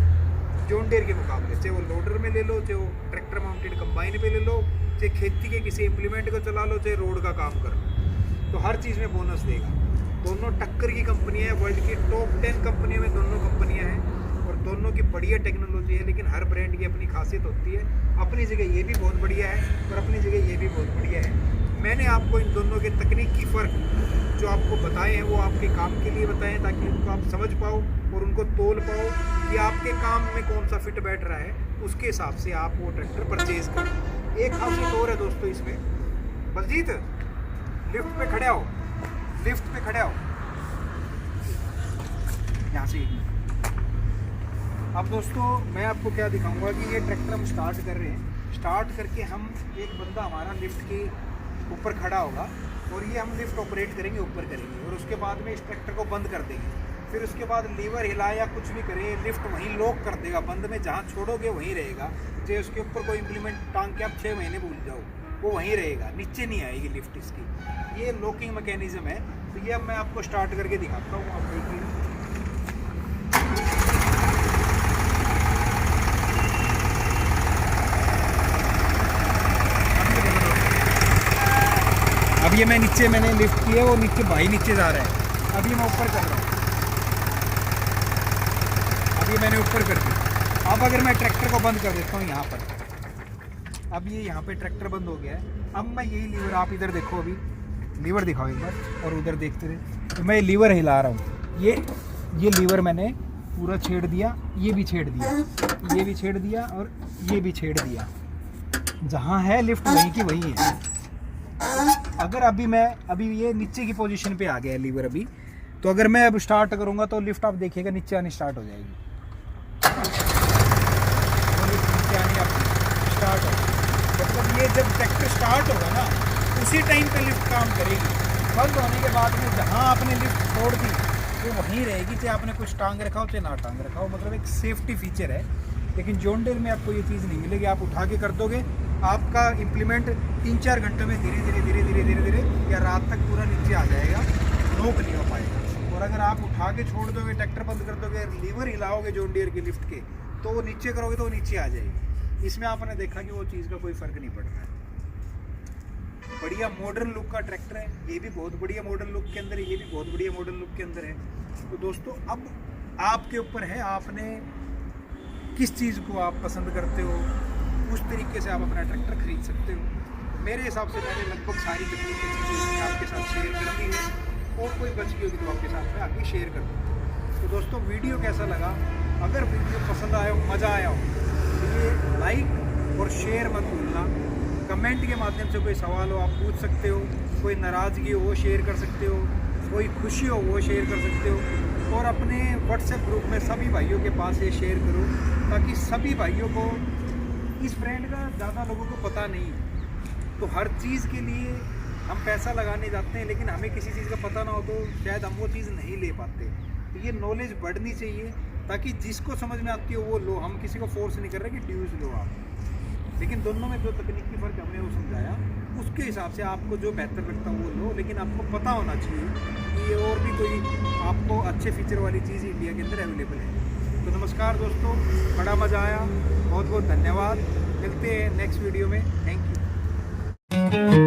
Speaker 2: जॉन डीयर के मुकाबले, चाहे वो लोडर में ले लो, चाहे वो ट्रैक्टर माउंटेड कंबाइन पे ले लो, चाहे खेती के किसी इम्प्लीमेंट को चला लो, चाहे रोड का काम कर लो, तो हर चीज़ में बोनस देगा। दोनों टक्कर की कंपनी है, वर्ल्ड की टॉप 10 कंपनियों में दोनों कंपनियां हैं और दोनों की बढ़िया टेक्नोलॉजी है। लेकिन हर ब्रांड की अपनी खासियत होती है, अपनी जगह ये भी बहुत बढ़िया है और अपनी जगह ये भी बहुत बढ़िया है। मैंने आपको इन दोनों के तकनीकी फ़र्क जो आपको बताए हैं वो आपके काम के लिए बताएं, ताकि उनको आप समझ पाओ और उनको तोल पाओ कि आपके काम में कौन सा फिट बैठ रहा है, उसके हिसाब से आप वो ट्रैक्टर परचेज करें। एक खासियत और है दोस्तों इसमें, बलजीत लिफ्ट पे खड़े हो, लिफ्ट पे खड़े हो यहाँ से। अब दोस्तों मैं आपको क्या दिखाऊंगा कि ये ट्रैक्टर हम स्टार्ट कर रहे हैं, स्टार्ट करके हम एक बंदा हमारा लिफ्ट के ऊपर खड़ा होगा और ये हम लिफ्ट ऑपरेट करेंगे, ऊपर करेंगे और उसके बाद में इस ट्रैक्टर को बंद कर देंगे। फिर उसके बाद लीवर हिलाए या कुछ भी करें, लिफ्ट वहीं लॉक कर देगा, बंद में जहाँ छोड़ोगे वहीं रहेगा। चाहे उसके ऊपर कोई इम्प्लीमेंट टांग के आप 6 महीने भूल जाओ, वो वहीं रहेगा, नीचे नहीं आएगी लिफ्ट इसकी। ये लॉकिंग मैकेनिज्म है। तो ये अब मैं आपको स्टार्ट करके दिखाता हूँ, आप देखिए। अब ये मैं नीचे मैंने लिफ्ट किया, वो नीचे भाई नीचे जा रहा है। अब ये मैं ऊपर कर रहा हूँ, अब ये मैंने ऊपर कर दिया। अब अगर मैं ट्रैक्टर को बंद कर देता हूँ यहाँ पर, अब ये यहाँ पे ट्रैक्टर बंद हो गया है। अब मैं यही लीवर, आप इधर देखो, अभी लीवर दिखाओ एक बार और उधर देखते रहे, तो मैं लीवर हिला रहा हूँ। ये लीवर मैंने पूरा छेड़ दिया, ये भी छेड़ दिया, ये भी छेड़ दिया और ये भी छेड़ दिया। जहाँ है लिफ्ट वहीं की वहीं है। अगर अभी ये नीचे की पोजीशन पे आ गया है लीवर अभी, तो अगर मैं अब स्टार्ट करूँगा तो लिफ्ट आप देखिएगा नीचे आनी स्टार्ट हो जाएगी, नीचे आनी स्टार्ट हो। मतलब ये जब ट्रैक्टर स्टार्ट होगा ना, उसी टाइम पे लिफ्ट काम करेगी। बंद होने के बाद में जहाँ आपने लिफ्ट छोड़ दी वो वहीं रहेगी, चाहे आपने कुछ टांग रखा हो चाहे ना टांग रखा हो। मतलब एक सेफ्टी फीचर है। लेकिन जॉन डीयर में आपको ये चीज़ नहीं मिलेगी। आप उठा के कर दोगे, आपका इम्प्लीमेंट 3-4 घंटों में धीरे धीरे या रात तक पूरा नीचे आ जाएगा, लॉक नहीं हो पाएगा। और अगर आप उठा के छोड़ दोगे, ट्रैक्टर बंद कर दोगे, लीवर हिलाओगे जॉन डीयर के लिफ्ट के, तो वो नीचे करोगे तो वो नीचे आ जाएगी। इसमें आपने देखा कि वो चीज़ का कोई फ़र्क नहीं पड़ता है। बढ़िया मॉडर्न लुक का ट्रैक्टर है, ये भी बहुत बढ़िया मॉडर्न लुक के अंदर है, ये भी बहुत बढ़िया मॉडर्न लुक के अंदर है। तो दोस्तों अब आपके ऊपर है, आपने किस चीज़ को आप पसंद करते हो, उस तरीके से आप अपना ट्रैक्टर खरीद सकते हो। मेरे हिसाब से मैंने लगभग सारी तकनीकी चीज़ें आपके साथ शेयर कर दी है, और कोई बच गई होगी तो आपके साथ मैं आगे शेयर कर दूँगा। तो दोस्तों वीडियो कैसा लगा? अगर वीडियो पसंद आया हो, मज़ा आया हो, तो ये लाइक और शेयर मत भूलना। कमेंट के माध्यम से कोई सवाल हो आप पूछ सकते हो, कोई नाराज़गी हो वो शेयर कर सकते हो, कोई खुशी हो वो शेयर कर सकते हो। और अपने व्हाट्सएप ग्रुप में सभी भाइयों के पास ये शेयर करो, ताकि सभी भाइयों को इस ब्रांड का ज़्यादा लोगों को पता नहीं है। तो हर चीज़ के लिए हम पैसा लगाने जाते हैं, लेकिन हमें किसी चीज़ का पता ना हो तो शायद हम वो चीज़ नहीं ले पाते। तो ये नॉलेज बढ़नी चाहिए, ताकि जिसको समझ में आती हो वो लो। हम किसी को फोर्स नहीं कर रहे कि ड्यूज लो आप, लेकिन दोनों में जो तकनीकी फ़र्क हमने वो समझाया, उसके हिसाब से आपको जो बेहतर लगता है वो लो। लेकिन आपको पता होना चाहिए कि ये और भी कोई आपको अच्छे फीचर वाली चीज़ इंडिया के अंदर अवेलेबल है। तो नमस्कार दोस्तों, बड़ा मज़ा आया, बहुत बहुत धन्यवाद। मिलते हैं नेक्स्ट वीडियो में। Thank you.